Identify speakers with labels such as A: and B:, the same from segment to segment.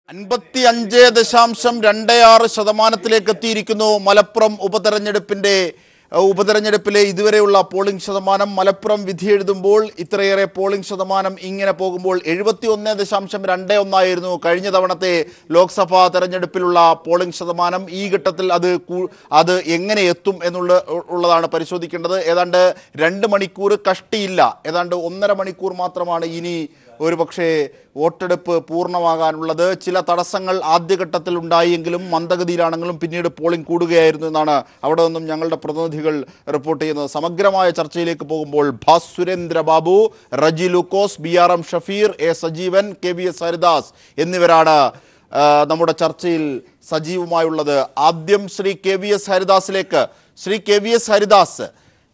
A: 55.26% എത്തിയിരിക്കുന്നു മലപ്പുറം ഉപതെരഞ്ഞെടുപ്പിലെ ഇതുവരെയുള്ള പോളിംഗ് ശതമാനം. മലപ്പുറം വിധിയെഴുതുമ്പോൾ ഇത്രയേറെ പോളിംഗ് ശതമാനം ഇങ്ങനെ പോകുമ്പോൾ 71.21 ആയിരുന്നു കഴിഞ്ഞ തവണത്തെ ലോക്സഭാ തെരഞ്ഞെടുപ്പിലുള്ള പോളിംഗ് ശതമാനം. ഈ ഘട്ടത്തിൽ അത് എങ്ങനെ എത്തും എന്നുള്ളതാണ് പരിശോധിക്കേണ്ടത്. ഏതാണ്ട് 2 മണിക്കൂർ കഷ്ടിയില്ല, ഏതാണ്ട് 1.5 മണിക്കൂർ മാത്രമാണ് ഇനി ഒരുപക്ഷെ വോട്ടെടുപ്പ് പൂർണ്ണമാകാനുള്ളത്. ചില തടസ്സങ്ങൾ ആദ്യഘട്ടത്തിൽ ഉണ്ടായെങ്കിലും മന്ദഗതിയിലാണെങ്കിലും പിന്നീട് പോളിംഗ് കൂടുകയായിരുന്നു എന്നാണ് അവിടെ നിന്നും ഞങ്ങളുടെ പ്രതിനിധികൾ റിപ്പോർട്ട് ചെയ്യുന്നത്. സമഗ്രമായ ചർച്ചയിലേക്ക് പോകുമ്പോൾ സുരേന്ദ്ര ബാബു, റജി ലൂക്കോസ്, BRM Shafeer, A Sajeevan, KVS Haridas എന്നിവരാണ് നമ്മുടെ ചർച്ചയിൽ സജീവമായുള്ളത്. ആദ്യം ശ്രീ KVS ഹരിദാസിലേക്ക്. ശ്രീ KVS ഹരിദാസ്,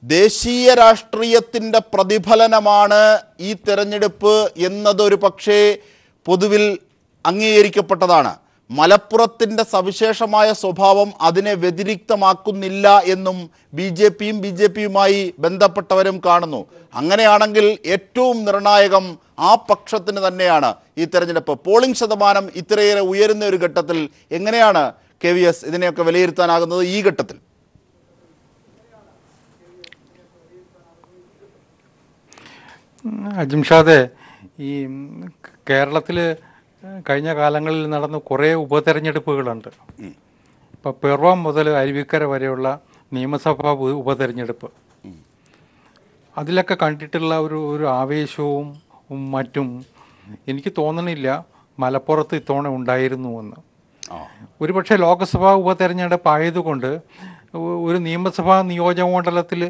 A: ദേശീയ രാഷ്ട്രീയത്തിൻ്റെ പ്രതിഫലനമാണ് ഈ തെരഞ്ഞെടുപ്പ് എന്നതൊരു പക്ഷേ പൊതുവിൽ അംഗീകരിക്കപ്പെട്ടതാണ്. മലപ്പുറത്തിൻ്റെ സവിശേഷമായ സ്വഭാവം അതിനെ വ്യതിരിക്തമാക്കുന്നില്ല എന്നും BJPയുമായി ബന്ധപ്പെട്ടവരും കാണുന്നു. അങ്ങനെയാണെങ്കിൽ ഏറ്റവും നിർണായകം ആ പക്ഷത്തിന് തന്നെയാണ് ഈ തെരഞ്ഞെടുപ്പ്. പോളിംഗ് ശതമാനം ഇത്രയേറെ ഉയരുന്ന ഒരു ഘട്ടത്തിൽ എങ്ങനെയാണ് KVS ഇതിനെയൊക്കെ വിലയിരുത്താനാകുന്നത് ഈ ഘട്ടത്തിൽ?
B: അജിംഷാദെ, ഈ കേരളത്തിൽ കഴിഞ്ഞ കാലങ്ങളിൽ നടന്ന കുറേ ഉപതെരഞ്ഞെടുപ്പുകളുണ്ട്. ഇപ്പോൾ പിറവം മുതൽ അരുവിക്കര വരെയുള്ള നിയമസഭാ ഉപതെരഞ്ഞെടുപ്പ്, അതിലൊക്കെ കണ്ടിട്ടുള്ള ഒരു ആവേശവും മറ്റും എനിക്ക് തോന്നണില്ല മലപ്പുറത്ത് ഇത്തവണ ഉണ്ടായിരുന്നുവെന്ന്. ഒരുപക്ഷെ ലോക്സഭാ ഉപതെരഞ്ഞെടുപ്പ് ആയതുകൊണ്ട് ഒരു നിയമസഭാ നിയോജകമണ്ഡലത്തിൽ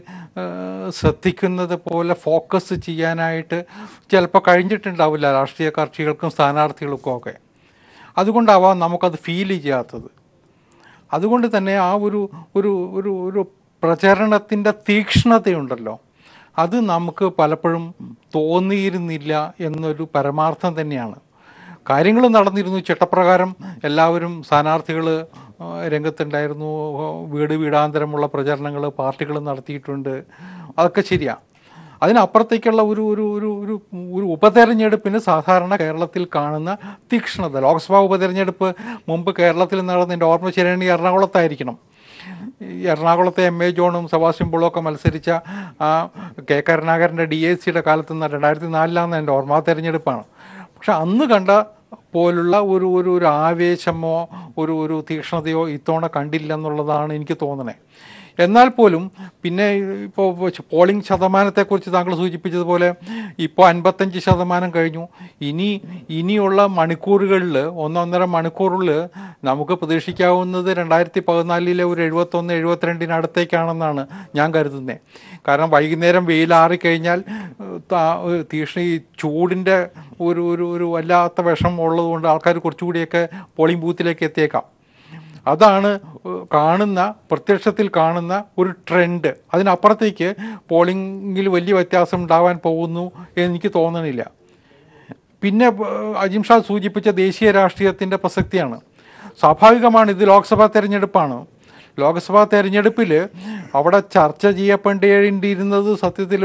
B: ശ്രദ്ധിക്കുന്നത് പോലെ ഫോക്കസ് ചെയ്യാനായിട്ട് ചിലപ്പോൾ കഴിഞ്ഞിട്ടുണ്ടാവില്ല രാഷ്ട്രീയ കക്ഷികൾക്കും സ്ഥാനാർത്ഥികൾക്കും ഒക്കെ. അതുകൊണ്ടാവാം നമുക്കത് ഫീൽ ചെയ്യാത്തത്. അതുകൊണ്ട് തന്നെ ആ ഒരു പ്രചരണത്തിൻ്റെ തീക്ഷ്ണതയുണ്ടല്ലോ, അത് നമുക്ക് പലപ്പോഴും തോന്നിയിരുന്നില്ല എന്നൊരു പരമാർത്ഥം തന്നെയാണ്. കാര്യങ്ങൾ നടന്നിരുന്നു, ചട്ടപ്രകാരം എല്ലാവരും സ്ഥാനാർത്ഥികൾ രംഗത്തുണ്ടായിരുന്നു, വീടാന്തരമുള്ള പ്രചരണങ്ങൾ പാർട്ടികൾ നടത്തിയിട്ടുണ്ട്, അതൊക്കെ ശരിയാണ്. അതിനപ്പുറത്തേക്കുള്ള ഒരു ഉപതെരഞ്ഞെടുപ്പിന് സാധാരണ കേരളത്തിൽ കാണുന്ന തീക്ഷ്ണത, ലോക്സഭാ ഉപതെരഞ്ഞെടുപ്പ് മുമ്പ് കേരളത്തിൽ നടന്ന എൻ്റെ ഓർമ്മ ശരിയാണെങ്കിൽ എറണാകുളത്തായിരിക്കണം. എറണാകുളത്തെ MA ജോണും സെബാസ്റ്റ്യൻ പോളും ഒക്കെ മത്സരിച്ച K കരുണാകരൻ്റെ DACയുടെ കാലത്ത് 2004 എൻ്റെ ഓർമ്മ തെരഞ്ഞെടുപ്പാണ്. പക്ഷെ അന്ന് കണ്ട പോലുള്ള ഒരു ആവേശമോ ഒരു തീക്ഷ്ണതയോ ഇത്തവണ കണ്ടില്ല എന്നുള്ളതാണ് എനിക്ക് തോന്നണേ. എന്നാൽ പോലും പിന്നെ ഇപ്പോൾ പോളിംഗ് ശതമാനത്തെക്കുറിച്ച് താങ്കൾ സൂചിപ്പിച്ചതുപോലെ ഇപ്പോൾ 55% കഴിഞ്ഞു. ഇനിയുള്ള മണിക്കൂറുകളിൽ 1.5 മണിക്കൂറിൽ നമുക്ക് പ്രതീക്ഷിക്കാവുന്നത് 2014 ഒരു 71-72 ഞാൻ കരുതുന്നത്. കാരണം വൈകുന്നേരം വെയിലാറിക്കഴിഞ്ഞാൽ ഈ ചൂടിൻ്റെ ഒരു വല്ലാത്ത വിഷം ഉള്ളതുകൊണ്ട് ആൾക്കാർ കുറച്ചുകൂടിയൊക്കെ പോളിംഗ് ബൂത്തിലേക്ക് എത്തിയേക്കാം. അതാണ് പ്രത്യക്ഷത്തിൽ കാണുന്ന ഒരു ട്രെൻഡ്. അതിനപ്പുറത്തേക്ക് പോളിംഗിൽ വലിയ വ്യത്യാസം ഉണ്ടാവാൻ പോകുന്നു എനിക്ക് തോന്നണില്ല. പിന്നെ അജിംഷാദ് സൂചിപ്പിച്ച ദേശീയ രാഷ്ട്രീയത്തിൻ്റെ പ്രസക്തിയാണ്. സ്വാഭാവികമാണ്, ഇത് ലോക്സഭാ തെരഞ്ഞെടുപ്പാണ്. ലോക്സഭാ തെരഞ്ഞെടുപ്പിൽ അവിടെ ചർച്ച ചെയ്യപ്പെടേണ്ടിയിരുന്നത് സത്യത്തിൽ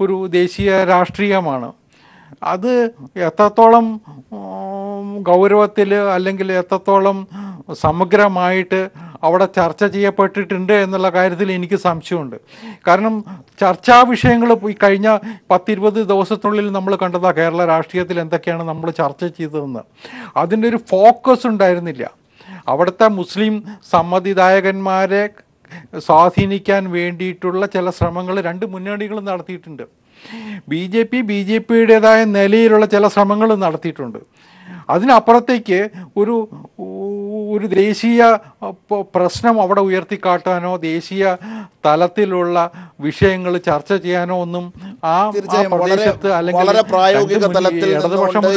B: ഒരു ദേശീയ രാഷ്ട്രീയമാണ്. അത് എത്രത്തോളം ഗൗരവത്തിൽ അല്ലെങ്കിൽ എത്രത്തോളം സമഗ്രമായിട്ട് അവിടെ ചർച്ച ചെയ്യപ്പെട്ടിട്ടുണ്ട് എന്നുള്ള കാര്യത്തിൽ എനിക്ക് സംശയമുണ്ട്. കാരണം ചർച്ചാ വിഷയങ്ങൾ ഈ കഴിഞ്ഞ 10-20 ദിവസത്തിനുള്ളിൽ നമ്മൾ കണ്ടതാണ് കേരള രാഷ്ട്രീയത്തിൽ എന്തൊക്കെയാണ് നമ്മൾ ചർച്ച ചെയ്തതെന്ന്. അതിൻ്റെ ഒരു ഫോക്കസ് ഉണ്ടായിരുന്നില്ല. അവിടുത്തെ മുസ്ലിം സമ്മതിദായകന്മാരെ സ്വാധീനിക്കാൻ വേണ്ടിയിട്ടുള്ള ചില ശ്രമങ്ങൾ 2 മുന്നണികളും നടത്തിയിട്ടുണ്ട്. BJPയുടേതായ നിലയിലുള്ള ചില ശ്രമങ്ങൾ നടത്തിയിട്ടുണ്ട്. അതിനപ്പുറത്തേക്ക് ഒരു ദേശീയ പ്രശ്നം അവിടെ ഉയർത്തിക്കാട്ടാനോ ദേശീയ തലത്തിലുള്ള വിഷയങ്ങൾ ചർച്ച ചെയ്യാനോ ഒന്നും ആ പ്രദേശത്ത് അല്ലെങ്കിൽ
A: പ്രായോഗിക തലത്തിൽ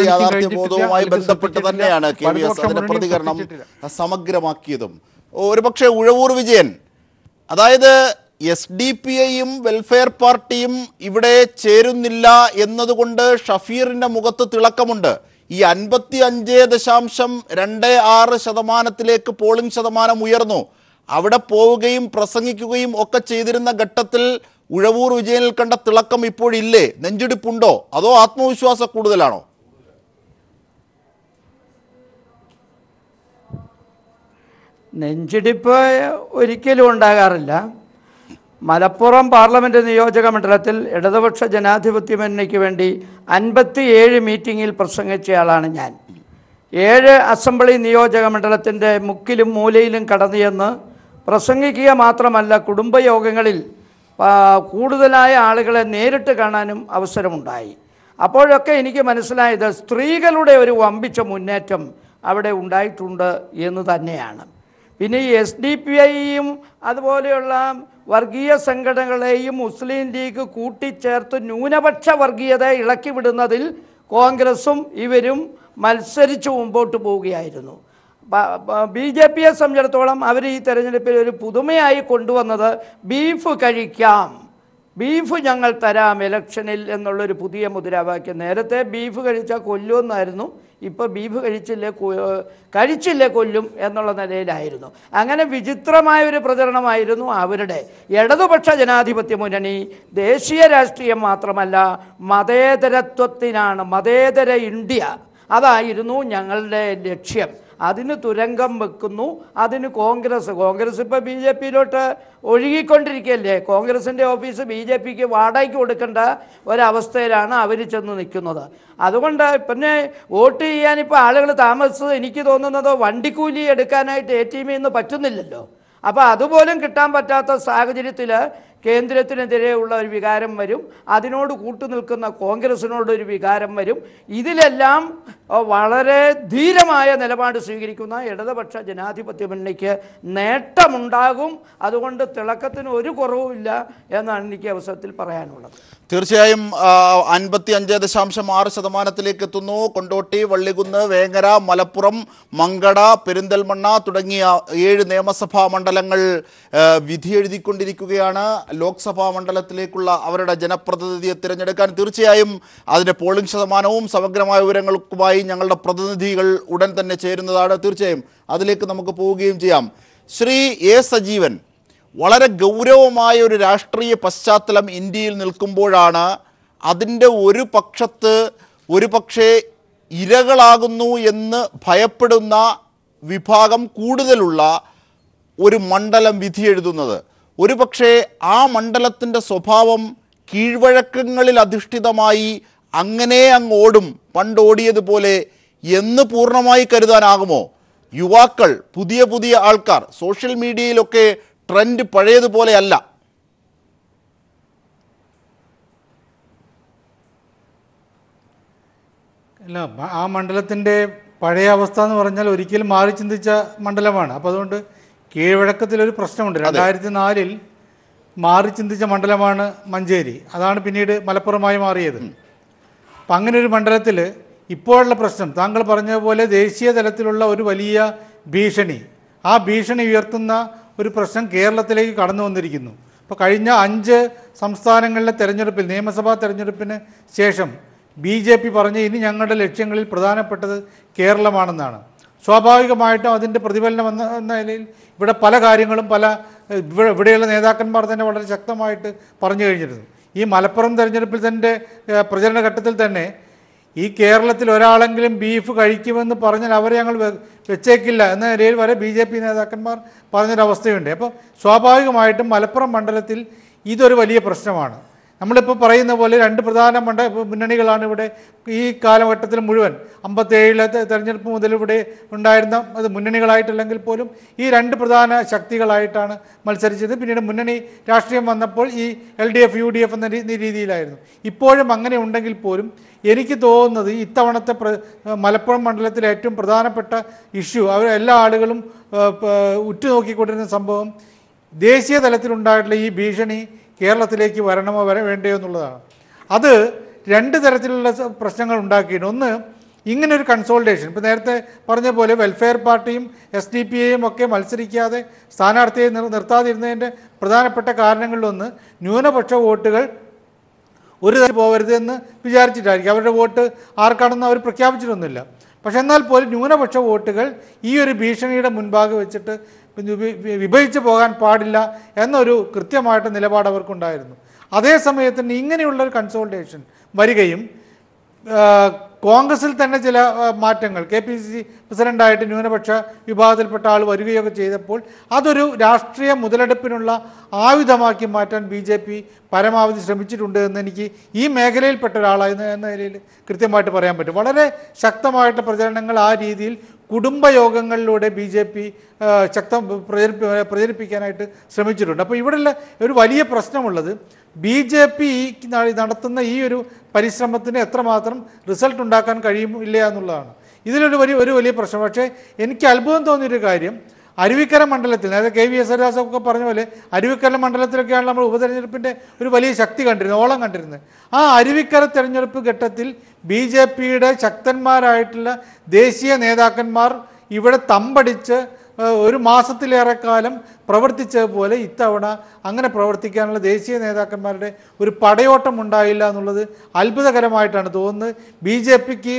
A: യാഥാർത്ഥ്യബോധവുമായി ബന്ധപ്പെട്ട് തന്നെയാണ് KVS അതിന്റെ പ്രതികരണം സമഗ്രമാക്കിയതും. ഒരുപക്ഷെ ഉഴവൂർ വിജയൻ, അതായത് SDPIയും വെൽഫെയർ പാർട്ടിയും ഇവിടെ ചേരുന്നില്ല എന്നതുകൊണ്ട് ഷഫീറിന്റെ മുഖത്ത് തിളക്കമുണ്ട്. ഈ 55.26% പോളിംഗ് ശതമാനം ഉയർന്നു. അവിടെ പോവുകയും പ്രസംഗിക്കുകയും ഒക്കെ ചെയ്തിരുന്ന ഘട്ടത്തിൽ ഉഴവൂർ വിജയനിൽ കണ്ട തിളക്കം ഇപ്പോഴില്ലേ? നെഞ്ചിടിപ്പുണ്ടോ അതോ ആത്മവിശ്വാസം കൂടുതലാണോ?
C: നെഞ്ചിടിപ്പ് ഒരിക്കലും ഉണ്ടാകാറില്ല. മലപ്പുറം പാർലമെൻറ്റ് നിയോജക മണ്ഡലത്തിൽ ഇടതുപക്ഷ ജനാധിപത്യ മുന്നണിക്ക് വേണ്ടി 57 മീറ്റിങ്ങിൽ പ്രസംഗിച്ചയാളാണ് ഞാൻ. 7 അസംബ്ലി നിയോജക മണ്ഡലത്തിൻ്റെ മുക്കിലും മൂലയിലും കടന്നു ചെന്ന് പ്രസംഗിക്കുക മാത്രമല്ല, കുടുംബയോഗങ്ങളിൽ കൂടുതലായ ആളുകളെ നേരിട്ട് കാണാനും അവസരമുണ്ടായി. അപ്പോഴൊക്കെ എനിക്ക് മനസ്സിലായത് സ്ത്രീകളുടെ ഒരു വമ്പിച്ച മുന്നേറ്റം അവിടെ ഉണ്ടായിട്ടുണ്ട് എന്ന് തന്നെയാണ്. പിന്നെ ഈ SDPIയും അതുപോലെയുള്ള വർഗീയ സംഘടനകളെയും മുസ്ലിം ലീഗ് കൂട്ടിച്ചേർത്ത് ന്യൂനപക്ഷ വർഗീയത ഇളക്കി വിടുന്നതിൽ കോൺഗ്രസും ഇവരും മത്സരിച്ച് മുമ്പോട്ട് പോവുകയായിരുന്നു. BJPയെ സംബന്ധിച്ചിടത്തോളം അവർ ഈ തെരഞ്ഞെടുപ്പിൽ ഒരു പുതുമയായി കൊണ്ടുവന്നത് ബീഫ് കഴിക്കാം, ബീഫ് ഞങ്ങൾ തരാം ഇലക്ഷനിൽ എന്നുള്ളൊരു പുതിയ മുദ്രാവാക്യം. നേരത്തെ ബീഫ് കഴിച്ചാൽ കൊല്ലുമെന്നായിരുന്നു, ഇപ്പോൾ ബീഫ് കഴിച്ചില്ലേ കൊല്ലും എന്നുള്ള നിലയിലായിരുന്നു. അങ്ങനെ വിചിത്രമായൊരു പ്രചരണമായിരുന്നു അവരുടെ. ഇടതുപക്ഷ ജനാധിപത്യ മുന്നണി ദേശീയ രാഷ്ട്രീയം മാത്രമല്ല, മതേതരത്വത്തിനാണ്, മതേതര ഇന്ത്യ, അതായിരുന്നു ഞങ്ങളുടെ ലക്ഷ്യം. അതിന് തുരങ്കം വെക്കുന്നു. അതിന് കോൺഗ്രസ് ഇപ്പോൾ BJPയിലോട്ട് ഒഴുകിക്കൊണ്ടിരിക്കുകയല്ലേ. കോൺഗ്രസിൻ്റെ ഓഫീസ് BJPക്ക് വാടകയ്ക്ക് കൊടുക്കേണ്ട ഒരവസ്ഥയിലാണ് അവർ ചെന്ന് നിൽക്കുന്നത്. അതുകൊണ്ട് പിന്നെ വോട്ട് ചെയ്യാനിപ്പോൾ ആളുകൾ താമസിച്ചത് എനിക്ക് തോന്നുന്നത് വണ്ടിക്കൂലി എടുക്കാനായിട്ട് ATMയിൽ നിന്ന് പറ്റുന്നില്ലല്ലോ. അപ്പോൾ അതുപോലും കിട്ടാൻ പറ്റാത്ത സാഹചര്യത്തിൽ കേന്ദ്രത്തിനെതിരെയുള്ള ഒരു വികാരം വരും, അതിനോട് കൂട്ടുനിൽക്കുന്ന കോൺഗ്രസിനോടൊരു വികാരം വരും. ഇതിലെല്ലാം വളരെ ധീരമായ നിലപാട് സ്വീകരിക്കുന്ന ഇടതുപക്ഷ ജനാധിപത്യ മുന്നണിക്ക് നേട്ടമുണ്ടാകും. അതുകൊണ്ട് തിളക്കത്തിന് ഒരു കുറവുമില്ല എന്നാണ് എനിക്ക് അവസരത്തിൽ പറയാനുള്ളത്.
A: തീർച്ചയായും 55.6% എത്തുന്നു. കൊണ്ടോട്ടി, വള്ളികുന്ന്, വേങ്ങര, മലപ്പുറം, മങ്കട, പെരിന്തൽമണ്ണ തുടങ്ങിയ 7 നിയമസഭാ മണ്ഡലങ്ങൾ വിധിയെഴുതിക്കൊണ്ടിരിക്കുകയാണ്. ലോക്സഭാ മണ്ഡലത്തിലേക്കുള്ള അവരുടെ ജനപ്രതിനിധിയെ തിരഞ്ഞെടുക്കാൻ തീർച്ചയായും അതിൻ്റെ പോളിംഗ് ശതമാനവും സമഗ്രമായ വിവരങ്ങൾക്കുമായി ഞങ്ങളുടെ പ്രതിനിധികൾ ഉടൻ തന്നെ ചേരുന്നതാണ്. തീർച്ചയായും അതിലേക്ക് നമുക്ക് പോവുകയും ചെയ്യാം. ശ്രീ A. സജീവൻ, വളരെ ഗൗരവമായ ഒരു രാഷ്ട്രീയ പശ്ചാത്തലം ഇന്ത്യയിൽ നിൽക്കുമ്പോഴാണ് അതിൻ്റെ ഒരു പക്ഷത്ത് ഒരു പക്ഷേ ഇരകളാകുന്നു എന്ന് ഭയപ്പെടുന്ന വിഭാഗം കൂടുതലുള്ള ഒരു മണ്ഡലം വിധിയെഴുതുന്നത്. ഒരു പക്ഷേ ആ മണ്ഡലത്തിൻ്റെ സ്വഭാവം കീഴ്വഴക്കങ്ങളിൽ അധിഷ്ഠിതമായി അങ്ങനെ അങ്ങ് ഓടും, പണ്ടോടിയതുപോലെ എന്ന് പൂർണ്ണമായി കരുതാനാകുമോ? യുവാക്കൾ, പുതിയ ആൾക്കാർ, സോഷ്യൽ മീഡിയയിലൊക്കെ ട്രെൻഡ് പഴയതുപോലെയല്ല.
B: അല്ല, ആ മണ്ഡലത്തിൻ്റെ പഴയ അവസ്ഥ എന്ന് പറഞ്ഞാൽ ഒരിക്കലും മാറി ചിന്തിച്ച മണ്ഡലമാണ്. അപ്പോൾ അതുകൊണ്ട് കീഴ്വഴക്കത്തിലൊരു പ്രശ്നമുണ്ട്. 2004 മാറി ചിന്തിച്ച മണ്ഡലമാണ് മഞ്ചേരി. അതാണ് പിന്നീട് മലപ്പുറമായി മാറിയത്. അപ്പം അങ്ങനെ ഒരു മണ്ഡലത്തിൽ ഇപ്പോഴുള്ള പ്രശ്നം താങ്കൾ പറഞ്ഞതുപോലെ ദേശീയ തലത്തിലുള്ള ഒരു വലിയ ഭീഷണി, ആ ഭീഷണി ഉയർത്തുന്ന ഒരു പ്രശ്നം കേരളത്തിലേക്ക് കടന്നു വന്നിരിക്കുന്നു. അപ്പോൾ കഴിഞ്ഞ 5 സംസ്ഥാനങ്ങളിലെ തെരഞ്ഞെടുപ്പിൽ, നിയമസഭാ തെരഞ്ഞെടുപ്പിന് ശേഷം BJP പറഞ്ഞ് ഇനി ഞങ്ങളുടെ ലക്ഷ്യങ്ങളിൽ പ്രധാനപ്പെട്ടത് കേരളമാണെന്നാണ്. സ്വാഭാവികമായിട്ടും അതിൻ്റെ പ്രതിഫലനം എന്ന നിലയിൽ ഇവിടെ പല കാര്യങ്ങളും ഇവിടെയുള്ള നേതാക്കന്മാർ തന്നെ വളരെ ശക്തമായിട്ട് പറഞ്ഞു കഴിഞ്ഞിരുന്നു. ഈ മലപ്പുറം തെരഞ്ഞെടുപ്പിൽ തന്നെ പ്രചരണ ഘട്ടത്തിൽ തന്നെ ഈ കേരളത്തിൽ ഒരാളെങ്കിലും ബീഫ് കഴിക്കുമെന്ന് പറഞ്ഞാൽ അവരെ ഞങ്ങൾ വെച്ചേക്കില്ല എന്ന നിലയിൽ വരെ BJP നേതാക്കന്മാർ പറഞ്ഞൊരവസ്ഥയുണ്ട്. അപ്പോൾ സ്വാഭാവികമായിട്ടും മലപ്പുറം മണ്ഡലത്തിൽ ഇതൊരു വലിയ പ്രശ്നമാണ്. നമ്മളിപ്പോൾ പറയുന്ന പോലെ 2 പ്രധാന മുന്നണികളാണ് ഇവിടെ ഈ കാലഘട്ടത്തിൽ മുഴുവൻ 57 തെരഞ്ഞെടുപ്പ് മുതൽ ഇവിടെ ഉണ്ടായിരുന്ന അത് മുന്നണികളായിട്ടല്ലെങ്കിൽ പോലും ഈ 2 പ്രധാന ശക്തികളായിട്ടാണ് മത്സരിച്ചത്. പിന്നീട് മുന്നണി രാഷ്ട്രീയം വന്നപ്പോൾ ഈ LDF UDF എന്ന രീതിയിലായിരുന്നു. ഇപ്പോഴും അങ്ങനെ ഉണ്ടെങ്കിൽ പോലും എനിക്ക് തോന്നുന്നത് ഇത്തവണത്തെ മലപ്പുറം മണ്ഡലത്തിലെ ഏറ്റവും പ്രധാനപ്പെട്ട ഇഷ്യൂ എല്ലാ ആളുകളും ഉറ്റുനോക്കിക്കൊണ്ടിരുന്ന സംഭവം ദേശീയ തലത്തിലുണ്ടായിട്ടുള്ള ഈ ഭീഷണി കേരളത്തിലേക്ക് വരണമോ വേണ്ടയോ എന്നുള്ളതാണ്. അത് 2 തരത്തിലുള്ള പ്രശ്നങ്ങൾ ഉണ്ടാക്കിയിട്ടുണ്ട്. ഒന്ന്, ഇങ്ങനൊരു കൺസോൾട്ടേഷൻ, ഇപ്പോൾ നേരത്തെ പറഞ്ഞ പോലെ വെൽഫെയർ പാർട്ടിയും SDPIയും ഒക്കെ മത്സരിക്കാതെ സ്ഥാനാർത്ഥിയെ നിർത്താതിരുന്നതിൻ്റെ പ്രധാനപ്പെട്ട കാരണങ്ങളിലൊന്ന് ന്യൂനപക്ഷ വോട്ടുകൾ ഒരു തരം പോകരുത് എന്ന് വിചാരിച്ചിട്ടായിരിക്കും. അവരുടെ വോട്ട് ആർക്കാണെന്ന് അവർ പ്രഖ്യാപിച്ചിട്ടൊന്നുമില്ല. പക്ഷെ എന്നാൽ പോലും ന്യൂനപക്ഷ വോട്ടുകൾ ഈ ഒരു ഭീഷണിയുടെ മുൻപാകെ വെച്ചിട്ട് വിഭജിച്ച് പോകാൻ പാടില്ല എന്നൊരു കൃത്യമായിട്ട് നിലപാട് അവർക്കുണ്ടായിരുന്നു. അതേസമയത്ത് ഇങ്ങനെയുള്ളൊരു കൺസോൾട്ടേഷൻ വരികയും കോൺഗ്രസിൽ തന്നെ ചില മാറ്റങ്ങൾ KPCC പ്രസിഡൻ്റായിട്ട് ന്യൂനപക്ഷ വിഭാഗത്തിൽപ്പെട്ട ആൾ വരികയൊക്കെ ചെയ്തപ്പോൾ അതൊരു രാഷ്ട്രീയ മുതലെടുപ്പിനുള്ള ആയുധമാക്കി മാറ്റാൻ BJP പരമാവധി ശ്രമിച്ചിട്ടുണ്ട് എന്ന് എനിക്ക് ഈ മേഖലയിൽപ്പെട്ട ഒരാളായി എന്ന നിലയിൽ കൃത്യമായിട്ട് പറയാൻ പറ്റും. വളരെ ശക്തമായിട്ട് പ്രചരണങ്ങൾ ആ രീതിയിൽ കുടുംബയോഗങ്ങളിലൂടെ BJP പ്രചരിപ്പിക്കാനായിട്ട് ശ്രമിച്ചിട്ടുണ്ട്. അപ്പോൾ ഇവിടെയുള്ള ഒരു വലിയ പ്രശ്നമുള്ളത് BJP നടത്തുന്ന ഈ ഒരു പരിശ്രമത്തിന് എത്രമാത്രം റിസൾട്ട് ഉണ്ടാക്കാൻ കഴിയുമില്ല എന്നുള്ളതാണ്. ഇതിലൊരു വലിയ പ്രശ്നം. പക്ഷേ എനിക്ക് അത്ഭുതം തോന്നിയൊരു കാര്യം, അരുവിക്കര മണ്ഡലത്തിൽ, അതായത് KVS ഹരിദാസൊക്കെ പറഞ്ഞ പോലെ അരുവിക്കര മണ്ഡലത്തിലൊക്കെയാണ് നമ്മൾ ഉപതെരഞ്ഞെടുപ്പിൻ്റെ ഒരു വലിയ ശക്തി കണ്ടിരുന്നത്, ഓളം കണ്ടിരുന്നത്. ആ അരുവിക്കര തെരഞ്ഞെടുപ്പ് ഘട്ടത്തിൽ BJPയുടെ ശക്തന്മാരായിട്ടുള്ള ദേശീയ നേതാക്കന്മാർ ഇവിടെ തമ്പടിച്ച് ഒരു മാസത്തിലേറെക്കാലം പ്രവർത്തിച്ചതുപോലെ ഇത്തവണ അങ്ങനെ പ്രവർത്തിക്കാനുള്ള ദേശീയ നേതാക്കന്മാരുടെ ഒരു പടയോട്ടം ഉണ്ടായില്ല എന്നുള്ളത് അത്ഭുതകരമായിട്ടാണ് തോന്നുന്നത്. BJPക്ക്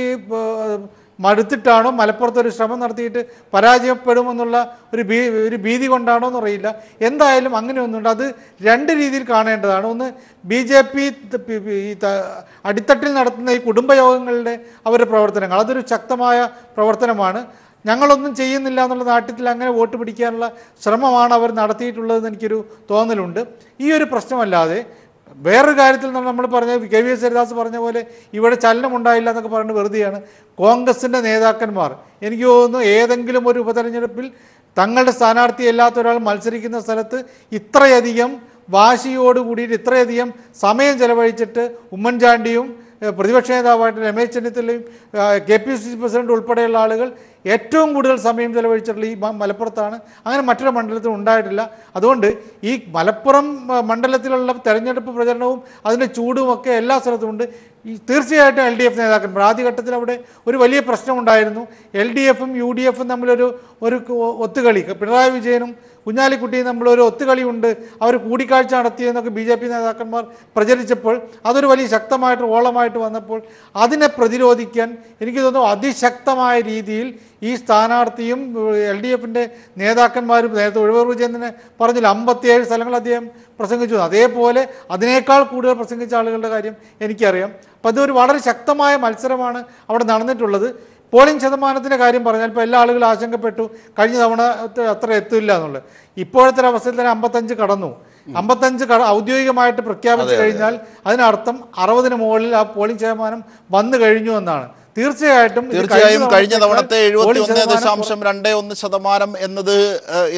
B: മടുത്തിട്ടാണോ, മലപ്പുറത്തൊരു ശ്രമം നടത്തിയിട്ട് പരാജയപ്പെടുമെന്നുള്ള ഒരു ഭീതി കൊണ്ടാണോ എന്നറിയില്ല. എന്തായാലും അങ്ങനെയൊന്നുണ്ട്. അത് രണ്ട് രീതിയിൽ കാണേണ്ടതാണ്. ഒന്ന്, BJP അടിത്തട്ടിൽ നടത്തുന്ന ഈ കുടുംബയോഗങ്ങളുടെ അവരുടെ പ്രവർത്തനങ്ങൾ, അതൊരു ശക്തമായ പ്രവർത്തനമാണ്. ഞങ്ങളൊന്നും ചെയ്യുന്നില്ല എന്നുള്ള നാട്ടിൽ അങ്ങനെ വോട്ട് പിടിക്കാനുള്ള ശ്രമമാണ് അവർ നടത്തിയിട്ടുള്ളതെന്ന് എനിക്കൊരു തോന്നലുണ്ട്. ഈ ഒരു പ്രശ്നമല്ലാതെ വേറൊരു കാര്യത്തിൽ നമ്മൾ പറഞ്ഞ KVS ഹരിദാസ് പറഞ്ഞ പോലെ ഇവിടെ ചലനമുണ്ടായില്ല എന്നൊക്കെ പറഞ്ഞിട്ട് വെറുതെയാണ്. കോൺഗ്രസിൻ്റെ നേതാക്കന്മാർ എനിക്ക് തോന്നുന്നു ഏതെങ്കിലും ഒരു ഉപതെരഞ്ഞെടുപ്പിൽ തങ്ങളുടെ സ്ഥാനാർത്ഥി അല്ലാത്ത ഒരാൾ മത്സരിക്കുന്ന സ്ഥലത്ത് ഇത്രയധികം വാശിയോടുകൂടിയിട്ട് ഇത്രയധികം സമയം ചെലവഴിച്ചിട്ട് ഉമ്മൻചാണ്ടിയും പ്രതിപക്ഷ നേതാവായിട്ട് രമേശ് ചെന്നിത്തലയും KPCC പ്രസിഡന്റ് ഉൾപ്പെടെയുള്ള ആളുകൾ ഏറ്റവും കൂടുതൽ സമയം ചെലവഴിച്ചിട്ടുള്ള ഈ മലപ്പുറത്താണ്. അങ്ങനെ മറ്റൊരു മണ്ഡലത്തിൽ ഉണ്ടായിട്ടില്ല. അതുകൊണ്ട് ഈ മലപ്പുറം മണ്ഡലത്തിലുള്ള തെരഞ്ഞെടുപ്പ് പ്രചരണവും അതിൻ്റെ ചൂടുമൊക്കെ എല്ലാ സ്ഥലത്തുമുണ്ട്. തീർച്ചയായിട്ടും LDF നേതാക്കന്മാർ ആദ്യഘട്ടത്തിൽ അവിടെ ഒരു വലിയ പ്രശ്നമുണ്ടായിരുന്നു. LDFും UDFും തമ്മിലൊരു ഒത്തുകളി, പിണറായി വിജയനും കുഞ്ഞാലിക്കുട്ടിയും തമ്മിലൊരു ഒത്തുകളി ഉണ്ട്, അവർ കൂടിക്കാഴ്ച നടത്തിയെന്നൊക്കെ BJP നേതാക്കന്മാർ പ്രചരിച്ചപ്പോൾ അതൊരു വലിയ ശക്തമായിട്ട് ഓളമായിട്ട് വന്നപ്പോൾ അതിനെ പ്രതിരോധിക്കാൻ എനിക്ക് തോന്നുന്നു അതിശക്തമായ രീതിയിൽ ഈ സ്ഥാനാർത്ഥിയും LDFിൻ്റെ നേതാക്കന്മാരും, നേരത്തെ ഒഴിവൂർ വിജയനെ പറഞ്ഞില്ല 57 സ്ഥലങ്ങൾ അദ്ദേഹം പ്രസംഗിച്ചു, അതേപോലെ അതിനേക്കാൾ കൂടുതൽ പ്രസംഗിച്ച ആളുകളുടെ കാര്യം എനിക്കറിയാം. അപ്പോൾ അതൊരു വളരെ ശക്തമായ മത്സരമാണ് അവിടെ നടന്നിട്ടുള്ളത്. പോളിംഗ് ശതമാനത്തിൻ്റെ കാര്യം പറഞ്ഞാൽ ഇപ്പോൾ എല്ലാ ആളുകളും ആശങ്കപ്പെട്ടു കഴിഞ്ഞ തവണ അത്ര എത്തില്ല എന്നുള്ളത്. ഇപ്പോഴത്തെ അവസ്ഥയിൽ തന്നെ 55 കടന്നു. 55 ഔദ്യോഗികമായിട്ട് പ്രഖ്യാപിച്ചു കഴിഞ്ഞാൽ അതിനർത്ഥം 60-ന് മുകളിൽ ആ പോളിംഗ് ശതമാനം വന്നു കഴിഞ്ഞു എന്നാണ്. തീർച്ചയായും
A: കഴിഞ്ഞ തവണത്തെ 71.21%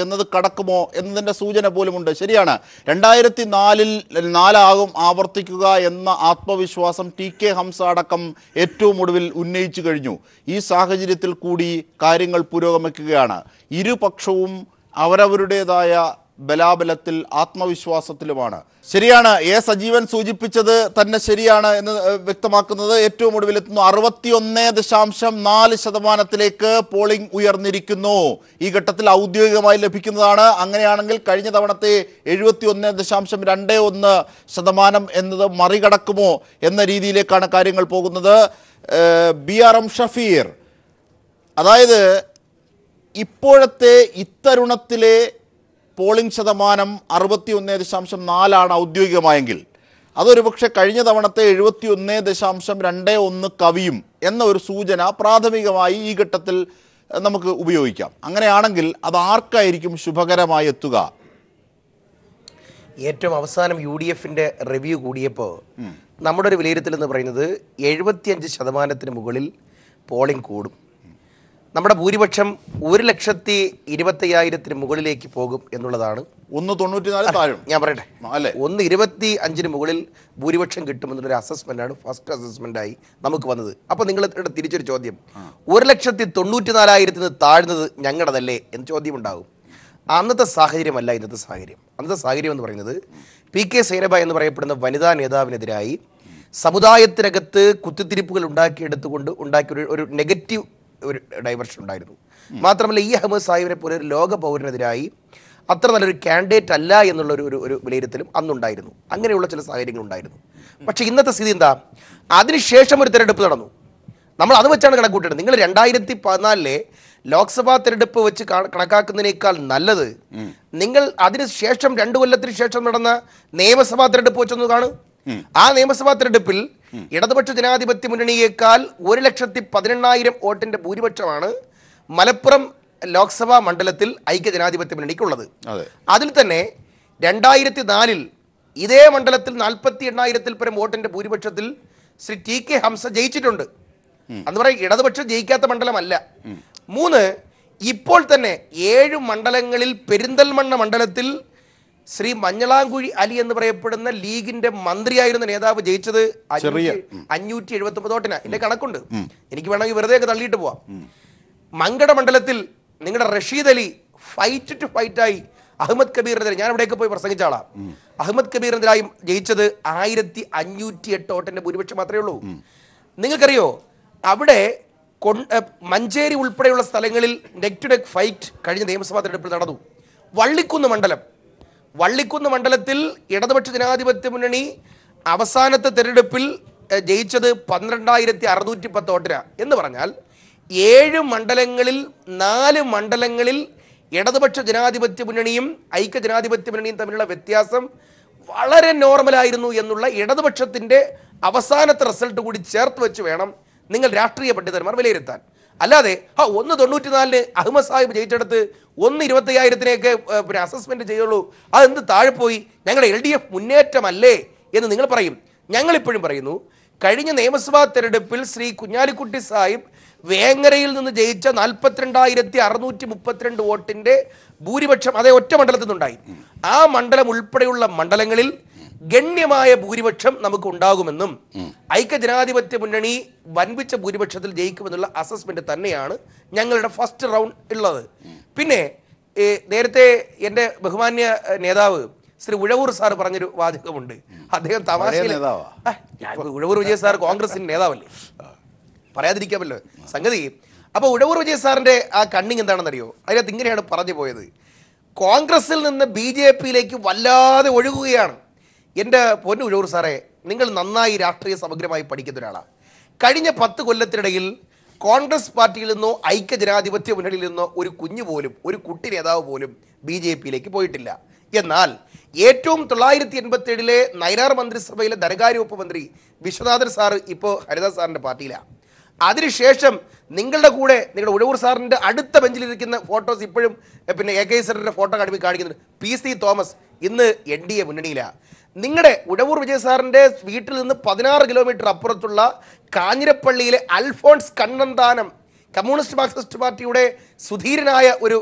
A: എന്നത് കടക്കുമോ എന്നതിന്റെ സൂചന പോലുമുണ്ട്. ശരിയാണ്, 2004 ആവർത്തിക്കുക എന്ന ആത്മവിശ്വാസം TK ഹംസ അടക്കം ഏറ്റവും ഒടുവിൽ ഉന്നയിച്ചു കഴിഞ്ഞു. ഈ സാഹചര്യത്തിൽ കൂടി കാര്യങ്ങൾ പുരോഗമിക്കുകയാണ്. ഇരുപക്ഷവും അവരവരുടേതായ ബലാബലത്തിൽ ആത്മവിശ്വാസത്തിലുമാണ്. ശരിയാണ്, സജീവൻ സൂചിപ്പിച്ചത് തന്നെ ശരിയാണ് എന്ന് വ്യക്തമാക്കുന്നത്. ഏറ്റവും ഒടുവിലെത്തുന്നു 61.4% പോളിംഗ് ഉയർന്നിരിക്കുന്നു. ഈ ഘട്ടത്തിൽ ഔദ്യോഗികമായി ലഭിക്കുന്നതാണ്. അങ്ങനെയാണെങ്കിൽ കഴിഞ്ഞ തവണത്തെ 71.21% എന്നത് മറികടക്കുമോ എന്ന രീതിയിലേക്കാണ് കാര്യങ്ങൾ പോകുന്നത്. BRM ഷഫീർ, അതായത് ഇപ്പോഴത്തെ ഇത്തരുണത്തിലെ പോളിംഗ് ശതമാനം 61.4% ഔദ്യോഗികമായെങ്കിൽ അതൊരു പക്ഷേ കഴിഞ്ഞ തവണത്തെ 71.21 കവിയും എന്ന ഒരു സൂചന പ്രാഥമികമായി ഈ ഘട്ടത്തിൽ നമുക്ക് ഉപയോഗിക്കാം. അങ്ങനെയാണെങ്കിൽ അത് ആർക്കായിരിക്കും ശുഭകരമായി എത്തുക?
D: ഏറ്റവും അവസാനം UDFിൻ്റെ റിവ്യൂ കൂടിയപ്പോൾ നമ്മുടെ ഒരു വിലയിരുത്തൽ എന്ന് പറയുന്നത് 75% മുകളിൽ പോളിംഗ് കൂടും. നമ്മുടെ ഭൂരിപക്ഷം 1,25,000 മുകളിലേക്ക് പോകും എന്നുള്ളതാണ്.
A: 1.94 താഴും.
D: ഞാൻ പറയട്ടെ, 1.25 മുകളിൽ ഭൂരിപക്ഷം കിട്ടുമെന്നുള്ളൊരു അസസ്മെൻ്റാണ് ഫസ്റ്റ് അസസ്മെൻ്റായി നമുക്ക് വന്നത്. അപ്പോൾ നിങ്ങളുടെ തിരിച്ചൊരു ചോദ്യം, 1,94,000 താഴ്ന്നത് ഞങ്ങളുടേതല്ലേ എന്ന് ചോദ്യം ഉണ്ടാകും. അന്നത്തെ സാഹചര്യമല്ല ഇന്നത്തെ സാഹചര്യം. അന്നത്തെ സാഹചര്യം എന്ന് പറയുന്നത് PK സൈനബ എന്ന് പറയപ്പെടുന്ന വനിതാ നേതാവിനെതിരായി സമുദായത്തിനകത്ത് കുത്തിത്തിരിപ്പുകൾ ഉണ്ടാക്കിയെടുത്തുകൊണ്ട് ഉണ്ടാക്കിയ ഒരു നെഗറ്റീവ് ഒരു ഡൈവർഷൻ ഉണ്ടായിരുന്നു. മാത്രമല്ല ഈ അഹമ്മദ് സാഹിബിനെ പോലെ ഒരു ലോക പൗരനെതിരായി അത്ര നല്ലൊരു കാൻഡിഡേറ്റ് അല്ല എന്നുള്ള ഒരു വിലയിരുത്തലും അന്നുണ്ടായിരുന്നു. അങ്ങനെയുള്ള ചില സാഹചര്യങ്ങളുണ്ടായിരുന്നു. പക്ഷേ ഇന്നത്തെ സ്ഥിതി എന്താ? അതിനുശേഷം ഒരു തിരഞ്ഞെടുപ്പ് നടന്നു. നമ്മൾ അത് വെച്ചാണ് കണക്കൂട്ടേണ്ടത്. നിങ്ങൾ 2014 ലോക്സഭാ തിരഞ്ഞെടുപ്പ് വെച്ച് കണക്കാക്കുന്നതിനേക്കാൾ നല്ലത് നിങ്ങൾ അതിനുശേഷം 2 കൊല്ലത്തിന് ശേഷം നടന്ന നിയമസഭാ തിരഞ്ഞെടുപ്പ് വെച്ചൊന്ന് കാണും. ആ നിയമസഭാ തെരഞ്ഞെടുപ്പിൽ ഇടതുപക്ഷ ജനാധിപത്യ മുന്നണിയേക്കാൾ 1,18,000 വോട്ടിന്റെ ഭൂരിപക്ഷമാണ് മലപ്പുറം ലോക്സഭാ മണ്ഡലത്തിൽ ഐക്യ ജനാധിപത്യ മുന്നണിക്കുള്ളത്. അതിൽ തന്നെ 2004 ഇതേ മണ്ഡലത്തിൽ 48,000 പരം വോട്ടിന്റെ ഭൂരിപക്ഷത്തിൽ ശ്രീ ടി.കെ. ഹംസ ജയിച്ചിട്ടുണ്ട്. എന്ന് പറയാം ഇടതുപക്ഷം ജയിക്കാത്ത മണ്ഡലമല്ല. 3 ഇപ്പോൾ തന്നെ 7 മണ്ഡലങ്ങളിൽ പെരിന്തൽമണ്ണ മണ്ഡലത്തിൽ ശ്രീ മഞ്ഞളാംകുഴി അലി എന്ന് പറയപ്പെടുന്ന ലീഗിന്റെ മന്ത്രിയായിരുന്ന നേതാവ് ജയിച്ചത് 579 വോട്ടിനാ. എന്റെ കണക്കുണ്ട്, എനിക്ക് വേണമെങ്കിൽ വെറുതെ തള്ളിയിട്ട് പോവാം. മങ്കട മണ്ഡലത്തിൽ നിങ്ങളുടെ റഷീദ് അലി ഫൈറ്റായി അഹമ്മദ് കബീറിനെതിരെ, ഞാൻ അവിടെയൊക്കെ പോയി പ്രസംഗിച്ച ആളാ, അഹമ്മദ് കബീറിനെതിരായി ജയിച്ചത് 1508 വോട്ടിന്റെ ഭൂരിപക്ഷം മാത്രമേ ഉള്ളൂ. നിങ്ങൾക്കറിയോ അവിടെ മഞ്ചേരി ഉൾപ്പെടെയുള്ള സ്ഥലങ്ങളിൽ നെക്ക് ടു നെക്ക് ഫൈറ്റ് കഴിഞ്ഞ നിയമസഭാ തെരഞ്ഞെടുപ്പിൽ നടന്നു. വള്ളിക്കുന്ന് മണ്ഡലത്തിൽ ഇടതുപക്ഷ ജനാധിപത്യ മുന്നണി അവസാനത്തെ തെരഞ്ഞെടുപ്പിൽ ജയിച്ചത് 12,610 വോട്ടിനാ. എന്ന് പറഞ്ഞാൽ 7 മണ്ഡലങ്ങളിൽ 4 മണ്ഡലങ്ങളിൽ ഇടതുപക്ഷ ജനാധിപത്യ മുന്നണിയും ഐക്യ ജനാധിപത്യ മുന്നണിയും തമ്മിലുള്ള വ്യത്യാസം വളരെ നോർമലായിരുന്നു എന്നുള്ള ഇടതുപക്ഷത്തിന്റെ അവസാനത്തെ റിസൾട്ട് കൂടി ചേർത്ത് വെച്ച് വേണം നിങ്ങൾ രാഷ്ട്രീയ പണ്ഡിതന്മാർ വിലയിരുത്താൻ. അല്ലാതെ 194 അഹമ്മദ് സാഹിബ് ജയിച്ചെടുത്ത് 125,000 പിന്നെ അസസ്മെന്റ് ചെയ്യുള്ളൂ, അതെന്ത് താഴെ പോയി, ഞങ്ങളുടെ LDF മുന്നേറ്റമല്ലേ എന്ന് നിങ്ങൾ പറയും. ഞങ്ങളിപ്പോഴും പറയുന്നു, കഴിഞ്ഞ നിയമസഭാ തെരഞ്ഞെടുപ്പിൽ ശ്രീ കുഞ്ഞാലിക്കുട്ടി സാഹിബ് വേങ്ങരയിൽ നിന്ന് ജയിച്ച 42,632 വോട്ടിന്റെ ഭൂരിപക്ഷം അതേ ഒറ്റ മണ്ഡലത്തിൽ നിന്നുണ്ടായി. ആ മണ്ഡലം ഉൾപ്പെടെയുള്ള മണ്ഡലങ്ങളിൽ ഗണ്യമായ ഭൂരിപക്ഷം നമുക്ക് ഉണ്ടാകുമെന്നും ഐക്യ ജനാധിപത്യ മുന്നണി വൻപിച്ച ഭൂരിപക്ഷത്തിൽ ജയിക്കുമെന്നുള്ള അസസ്മെന്റ് തന്നെയാണ് ഞങ്ങളുടെ ഫസ്റ്റ് റൗണ്ട് ഉള്ളത്. പിന്നെ നേരത്തെ എൻ്റെ ബഹുമാന്യ നേതാവ് ശ്രീ ഉഴവൂർ സാർ പറഞ്ഞൊരു വാചകമുണ്ട്. അദ്ദേഹം തമാശയിൽ, ഉഴവൂർ വിജയ സാർ കോൺഗ്രസിന്റെ നേതാവല്ലേ, പറയാതിരിക്കാമല്ലോ സംഗതി. അപ്പോൾ ഉഴവൂർ വിജയ സാറിന്റെ ആ കണ്ണിങ് എന്താണെന്നറിയോ? അതിനകത്ത് ഇങ്ങനെയാണ് പറഞ്ഞു പോയത്, കോൺഗ്രസിൽ നിന്ന് BJPയിലേക്ക് വല്ലാതെ ഒഴുകുകയാണ്. എൻ്റെ പൊന്നു ഉഴവൂർ സാറേ, നിങ്ങൾ നന്നായി രാഷ്ട്രീയ സമഗ്രമായി പഠിക്കുന്ന ഒരാളാണ്. കഴിഞ്ഞ 10 കൊല്ലത്തിനിടയിൽ കോൺഗ്രസ് പാർട്ടിയിൽ നിന്നോ ഐക്യ ജനാധിപത്യ മുന്നണിയിൽ നിന്നോ ഒരു കുഞ്ഞു പോലും, ഒരു കുട്ടി നേതാവ് പോലും BJPയിലേക്ക് പോയിട്ടില്ല. എന്നാൽ ഏറ്റവും 987 നയനാർ മന്ത്രിസഭയിലെ ധനകാര്യ വകുപ്പ് മന്ത്രി വിശ്വനാഥൻ സാറ് ഇപ്പോൾ ഹരിദാസ് സാറിൻ്റെ പാർട്ടിയിലാണ്. അതിനുശേഷം നിങ്ങളുടെ കൂടെ നിങ്ങളുടെ ഉഴവൂർ സാറിൻ്റെ അടുത്ത ബെഞ്ചിലിരിക്കുന്ന ഫോട്ടോസ് ഇപ്പോഴും പിന്നെ AK സെന്ററിൻ്റെ ഫോട്ടോ കാണിക്കുന്നുണ്ട്. PC തോമസ് ഇന്ന് NDA മുന്നണിയിലാണ്. നിങ്ങളുടെ ഉഴവൂർ വിജയ സാറിൻ്റെ വീട്ടിൽ നിന്ന് 16 കിലോമീറ്റർ അപ്പുറത്തുള്ള കാഞ്ഞിരപ്പള്ളിയിലെ അൽഫോൺസ് കണ്ണന്താനം കമ്മ്യൂണിസ്റ്റ് മാർക്സിസ്റ്റ് പാർട്ടിയുടെ സുധീരനായ ഒരു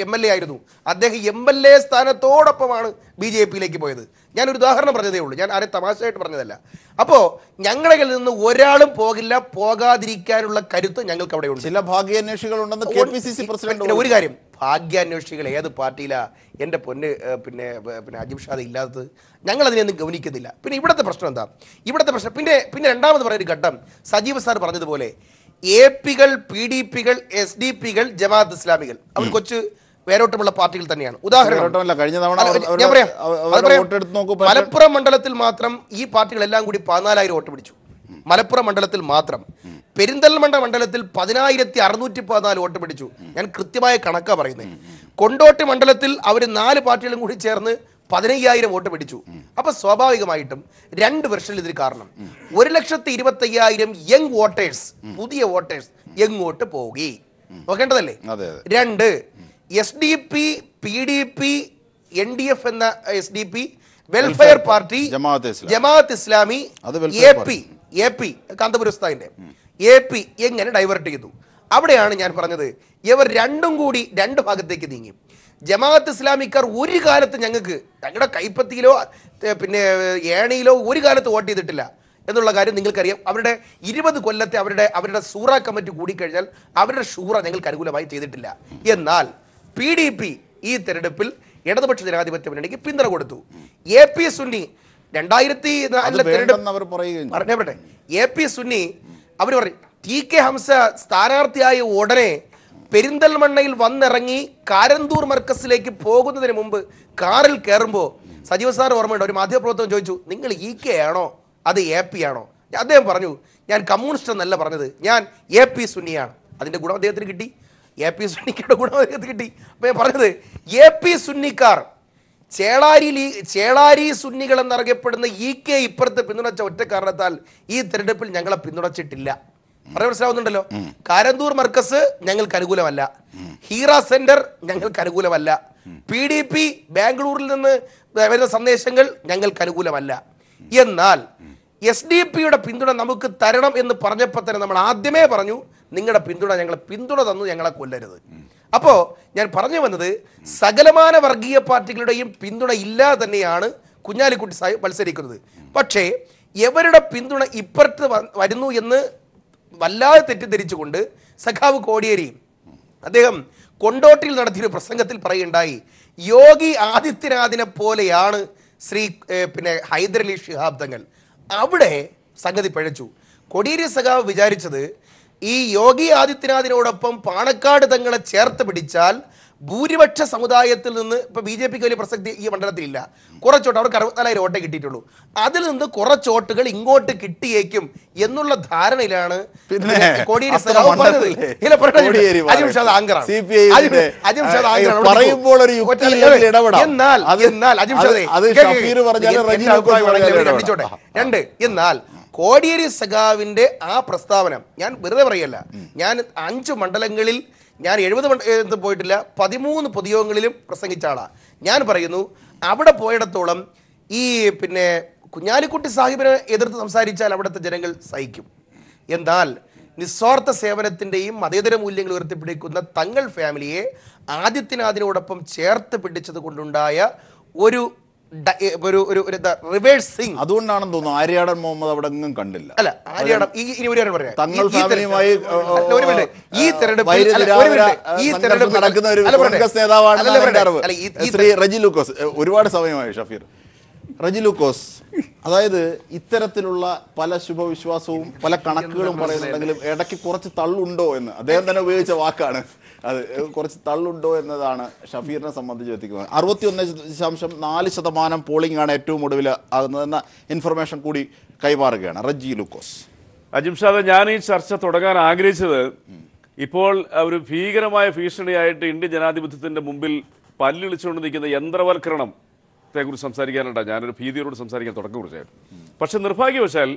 D: MLA ആയിരുന്നു. അദ്ദേഹം MLA സ്ഥാനത്തോടൊപ്പമാണ് BJPയിലേക്ക് പോയത്. ഞാനൊരു ഉദാഹരണം പറഞ്ഞതേ ഉള്ളൂ, ഞാൻ ആരെ തമാശയായിട്ട് പറഞ്ഞതല്ല. അപ്പോൾ ഞങ്ങളിൽ നിന്ന് ഒരാളും പോകില്ല, പോകാതിരിക്കാനുള്ള കരുത്ത് ഞങ്ങൾക്ക് അവിടെ ഉണ്ട്.
A: ചില ഭാഗ്യാന്വേഷികളുണ്ടെന്ന് KPCC പ്രസിഡന്റ്.
D: ഒരു കാര്യം, ഭാഗ്യാന്വേഷികൾ ഏത് പാർട്ടിയിലാ എൻ്റെ പൊന്ന് പിന്നെ അജിബ് ഷാദ് ഇല്ലാത്തത്? ഞങ്ങൾ അതിനെയൊന്നും ഗവനിക്കുന്നില്ല. പിന്നെ ഇവിടുത്തെ പ്രശ്നം എന്താ? ഇവിടുത്തെ പ്രശ്നം പിന്നെ രണ്ടാമത് പറയുന്ന ഘട്ടം, സജീവ് സാർ പറഞ്ഞതുപോലെ AP-കൾ, PDP-കൾ, SDP-കൾ, ജമാഅത്ത് ഇസ്ലാമികൾ, അവർ കൊച്ചു വേരോട്ടമുള്ള പാർട്ടികൾ തന്നെയാണ്. ഉദാഹരണം മലപ്പുറം മണ്ഡലത്തിൽ മാത്രം ഈ പാർട്ടികളെല്ലാം കൂടി 14,000 വോട്ട് പിടിച്ചു. മലപ്പുറം മണ്ഡലത്തിൽ മാത്രം. പെരിന്തൽമണ്ണ മണ്ഡലത്തിൽ 10,614 വോട്ട് പിടിച്ചു. ഞാൻ കൃത്യമായ കണക്കാ പറയുന്നത്. കൊണ്ടോട്ടി മണ്ഡലത്തിൽ അവർ 4 പാർട്ടികളും കൂടി ചേർന്ന് 15,000 വോട്ട് പിടിച്ചു. അപ്പൊ സ്വാഭാവികമായിട്ടും 2 വെർഷനിൽ ഇതിന് കാരണം 1,25,000 യങ് വോട്ടേഴ്സ്, പുതിയ വോട്ടേഴ്സ് എങ്ങോട്ട് പോകി നോക്കേണ്ടതല്ലേ? 2 SDP, PDP, NDF എന്ന SDP, welfare party, Jamaat Islami, AP കാന്തപുരസ്ഥാന്റെ AP എങ്ങനെ ഡൈവേർട്ട് ചെയ്തു? അവിടെയാണ് ഞാൻ പറഞ്ഞത്, ഇവർ രണ്ടും കൂടി 2 ഭാഗത്തേക്ക് നീങ്ങി. ജമാഅത്ത് ഇസ്ലാമിക്കാർ ഒരു കാലത്ത് ഞങ്ങളുടെ കൈപ്പത്തിയിലോ പിന്നെ ഏണിയിലോ ഒരു കാലത്ത് വോട്ട് ചെയ്തിട്ടില്ല എന്നുള്ള കാര്യം നിങ്ങൾക്കറിയാം. അവരുടെ 20 കൊല്ലത്തെ അവരുടെ സൂറ കമ്മിറ്റി കൂടിക്കഴിഞ്ഞാൽ അവരുടെ ഷൂറ ഞങ്ങൾക്ക് അനുകൂലമായി ചെയ്തിട്ടില്ല. എന്നാൽ PDP ഈ തെരഞ്ഞെടുപ്പിൽ ഇടതുപക്ഷ ജനാധിപത്യ മുന്നണിക്ക് പിന്തുണ കൊടുത്തു. AP സുന്നി 2004 തെരഞ്ഞെടുപ്പ് AP സുന്നി അവർ പറയും, TK ഹംസ സ്ഥാനാർത്ഥിയായ ഉടനെ പെരിന്തൽമണ്ണയിൽ വന്നിറങ്ങി കാരന്തൂർ മർക്കസിലേക്ക് പോകുന്നതിന് മുമ്പ് കാറിൽ കയറുമ്പോൾ സജീവ് സാർ ഓർമ്മയുണ്ട്, ഒരു മാധ്യമപ്രവർത്തകൻ ചോദിച്ചു, നിങ്ങൾ EK ആണോ അത് AP ആണോ? അദ്ദേഹം പറഞ്ഞു, ഞാൻ കമ്മ്യൂണിസ്റ്റ് എന്നല്ല പറഞ്ഞത്, ഞാൻ AP സുന്നിയാണ്. അതിൻ്റെ ഗുണം അദ്ദേഹത്തിന് കിട്ടി, AP സുന്നിക്കയുടെ ഗുണം അദ്ദേഹത്തിന് കിട്ടി. അപ്പോൾ ഞാൻ പറഞ്ഞത്, AP സുന്നിക്കാർ ചേളാരി സുന്നികൾ എന്നറിയപ്പെടുന്ന EK ഇപ്പുറത്ത് പിന്തുണച്ച ഒറ്റ കാരണത്താൽ ഈ തെരഞ്ഞെടുപ്പിൽ ഞങ്ങളെ പിന്തുണച്ചിട്ടില്ല. പറയാൻ മനസ്സിലാവുന്നുണ്ടല്ലോ. കാരന്തൂർ മർക്കസ് ഞങ്ങൾക്ക് അനുകൂലമല്ല, ഹീറ സെന്റർ ഞങ്ങൾക്ക് അനുകൂലമല്ല, PDP ബാംഗ്ലൂരിൽ നിന്ന് വരുന്ന സന്ദേശങ്ങൾ ഞങ്ങൾക്ക് അനുകൂലമല്ല. എന്നാൽ SDP പിന്തുണ നമുക്ക് തരണം എന്ന് പറഞ്ഞപ്പോൾ തന്നെ നമ്മൾ ആദ്യമേ പറഞ്ഞു, നിങ്ങളുടെ ഞങ്ങളെ പിന്തുണ തന്നു, ഞങ്ങളെ കൊല്ലരുത്. അപ്പോൾ ഞാൻ പറഞ്ഞു വന്നത്, സകലമാന വർഗീയ പാർട്ടികളുടെയും പിന്തുണ ഇല്ലാതെ തന്നെയാണ് കുഞ്ഞാലിക്കുട്ടി സാഹിബ് മത്സരിക്കുന്നത്. പക്ഷേ എവരുടെ പിന്തുണ ഇപ്പുറത്ത് വരുന്നു എന്ന് വല്ലാതെ തെറ്റിദ്ധരിച്ചുകൊണ്ട് സഖാവ് കോടിയേരി അദ്ദേഹം കൊണ്ടോട്ടിയിൽ നടത്തിയൊരു പ്രസംഗത്തിൽ പറയുണ്ടായി, യോഗി ആദിത്യനാഥിനെ പോലെയാണ് ഹൈദരലി ശിഹാബ് തങ്ങൾ. അവിടെ സംഗതി പഴച്ചു. കോടിയേരി സഖാവ് വിചാരിച്ചത് ഈ യോഗി ആദിത്യനാഥിനോടൊപ്പം പാണക്കാട് തങ്ങളെ ചേർത്ത് പിടിച്ചാൽ ഭൂരിപക്ഷ സമുദായത്തിൽ നിന്ന് ഇപ്പൊ BJPക്ക് വലിയ പ്രസക്തി ഈ മണ്ഡലത്തിലില്ല, കുറച്ചോട്ട് അവർക്ക് 64,000 വോട്ടേ കിട്ടിയിട്ടുള്ളൂ, അതിൽ നിന്ന് കുറച്ചോട്ടുകൾ ഇങ്ങോട്ട് കിട്ടിയേക്കും എന്നുള്ള ധാരണയിലാണ് കോടിയേരി സഖാവ് പറഞ്ഞത്. എന്നാൽ കോടിയേരി സഖാവിന്റെ ആ പ്രസ്താവന ഞാൻ വെറുതെ പറയല്ല. ഞാൻ 5 മണ്ഡലങ്ങളിൽ ഞാൻ 70 പോയിട്ടില്ല, 13 പൊതുയോഗങ്ങളിലും പ്രസംഗിച്ച ആളാ. ഞാൻ പറയുന്നു, അവിടെ പോയിടത്തോളം ഈ കുഞ്ഞാലിക്കുട്ടി സാഹിബിനെ എതിർത്ത് സംസാരിച്ചാൽ അവിടുത്തെ ജനങ്ങൾ സഹിക്കും. എന്നാൽ നിസ്വാർത്ഥ സേവനത്തിൻ്റെയും മതേതര മൂല്യങ്ങൾ ഉയർത്തിപ്പിടിക്കുന്ന തങ്ങൾ ഫാമിലിയെ ആദിത്യനാഥിനോടൊപ്പം ചേർത്ത് പിടിച്ചത് കൊണ്ടുണ്ടായ ഒരു റിവേഴ്സിംഗ്,
A: അതുകൊണ്ടാണെന്ന് തോന്നുന്നു ആര്യാടൻ മുഹമ്മദ് അവിടെ ഒന്നും കണ്ടില്ല.
D: അല്ല, ആര്യാടൻ
A: തങ്ങൾ ഫാമിലിയുമായി
D: ഈ തെരഞ്ഞെടുപ്പ്
A: നടക്കുന്ന ഒരു കോൺഗ്രസ് നേതാവാണ് ശ്രീ റജി ലൂക്കോസ്. ഒരുപാട് സമയമായി ഷഫീർ. റജി ലൂക്കോസ്, അതായത് ഇത്തരത്തിലുള്ള പല ശുഭവിശ്വാസവും പല കണക്കുകളും പറയുന്നുണ്ടെങ്കിലും ഇടയ്ക്ക് കുറച്ച് തള്ളുണ്ടോ എന്ന് അദ്ദേഹം തന്നെ ഉപയോഗിച്ച വാക്കാണ് അത്. കുറച്ച് തള്ളുണ്ടോ എന്നതാണ് ഷഫീറിനെ സംബന്ധിച്ച് എത്തിക്കുന്നത്. 61.4% പോളിംഗ് ആണ് ഏറ്റവും ഒടുവിൽ ആകുന്നതെന്ന ഇൻഫർമേഷൻ കൂടി കൈമാറുകയാണ് റജി ലൂക്കോസ്.
E: അജിംഷാദ്, ഞാൻ ഈ ചർച്ച തുടങ്ങാൻ ആഗ്രഹിച്ചത്, ഇപ്പോൾ ഒരു ഭീകരമായ ഭീഷണിയായിട്ട് ഇന്ത്യൻ ജനാധിപത്യത്തിന്റെ മുമ്പിൽ പല്ലിളിച്ചുകൊണ്ട് നിൽക്കുന്ന യന്ത്രവൽക്കരണത്തെക്കുറിച്ച് സംസാരിക്കാനുണ്ടാണ്. ഞാനൊരു ഭീതിയോട് സംസാരിക്കാൻ തുടക്കം കുറിച്ചായിരുന്നു. പക്ഷെ നിർഭാഗ്യവശാൽ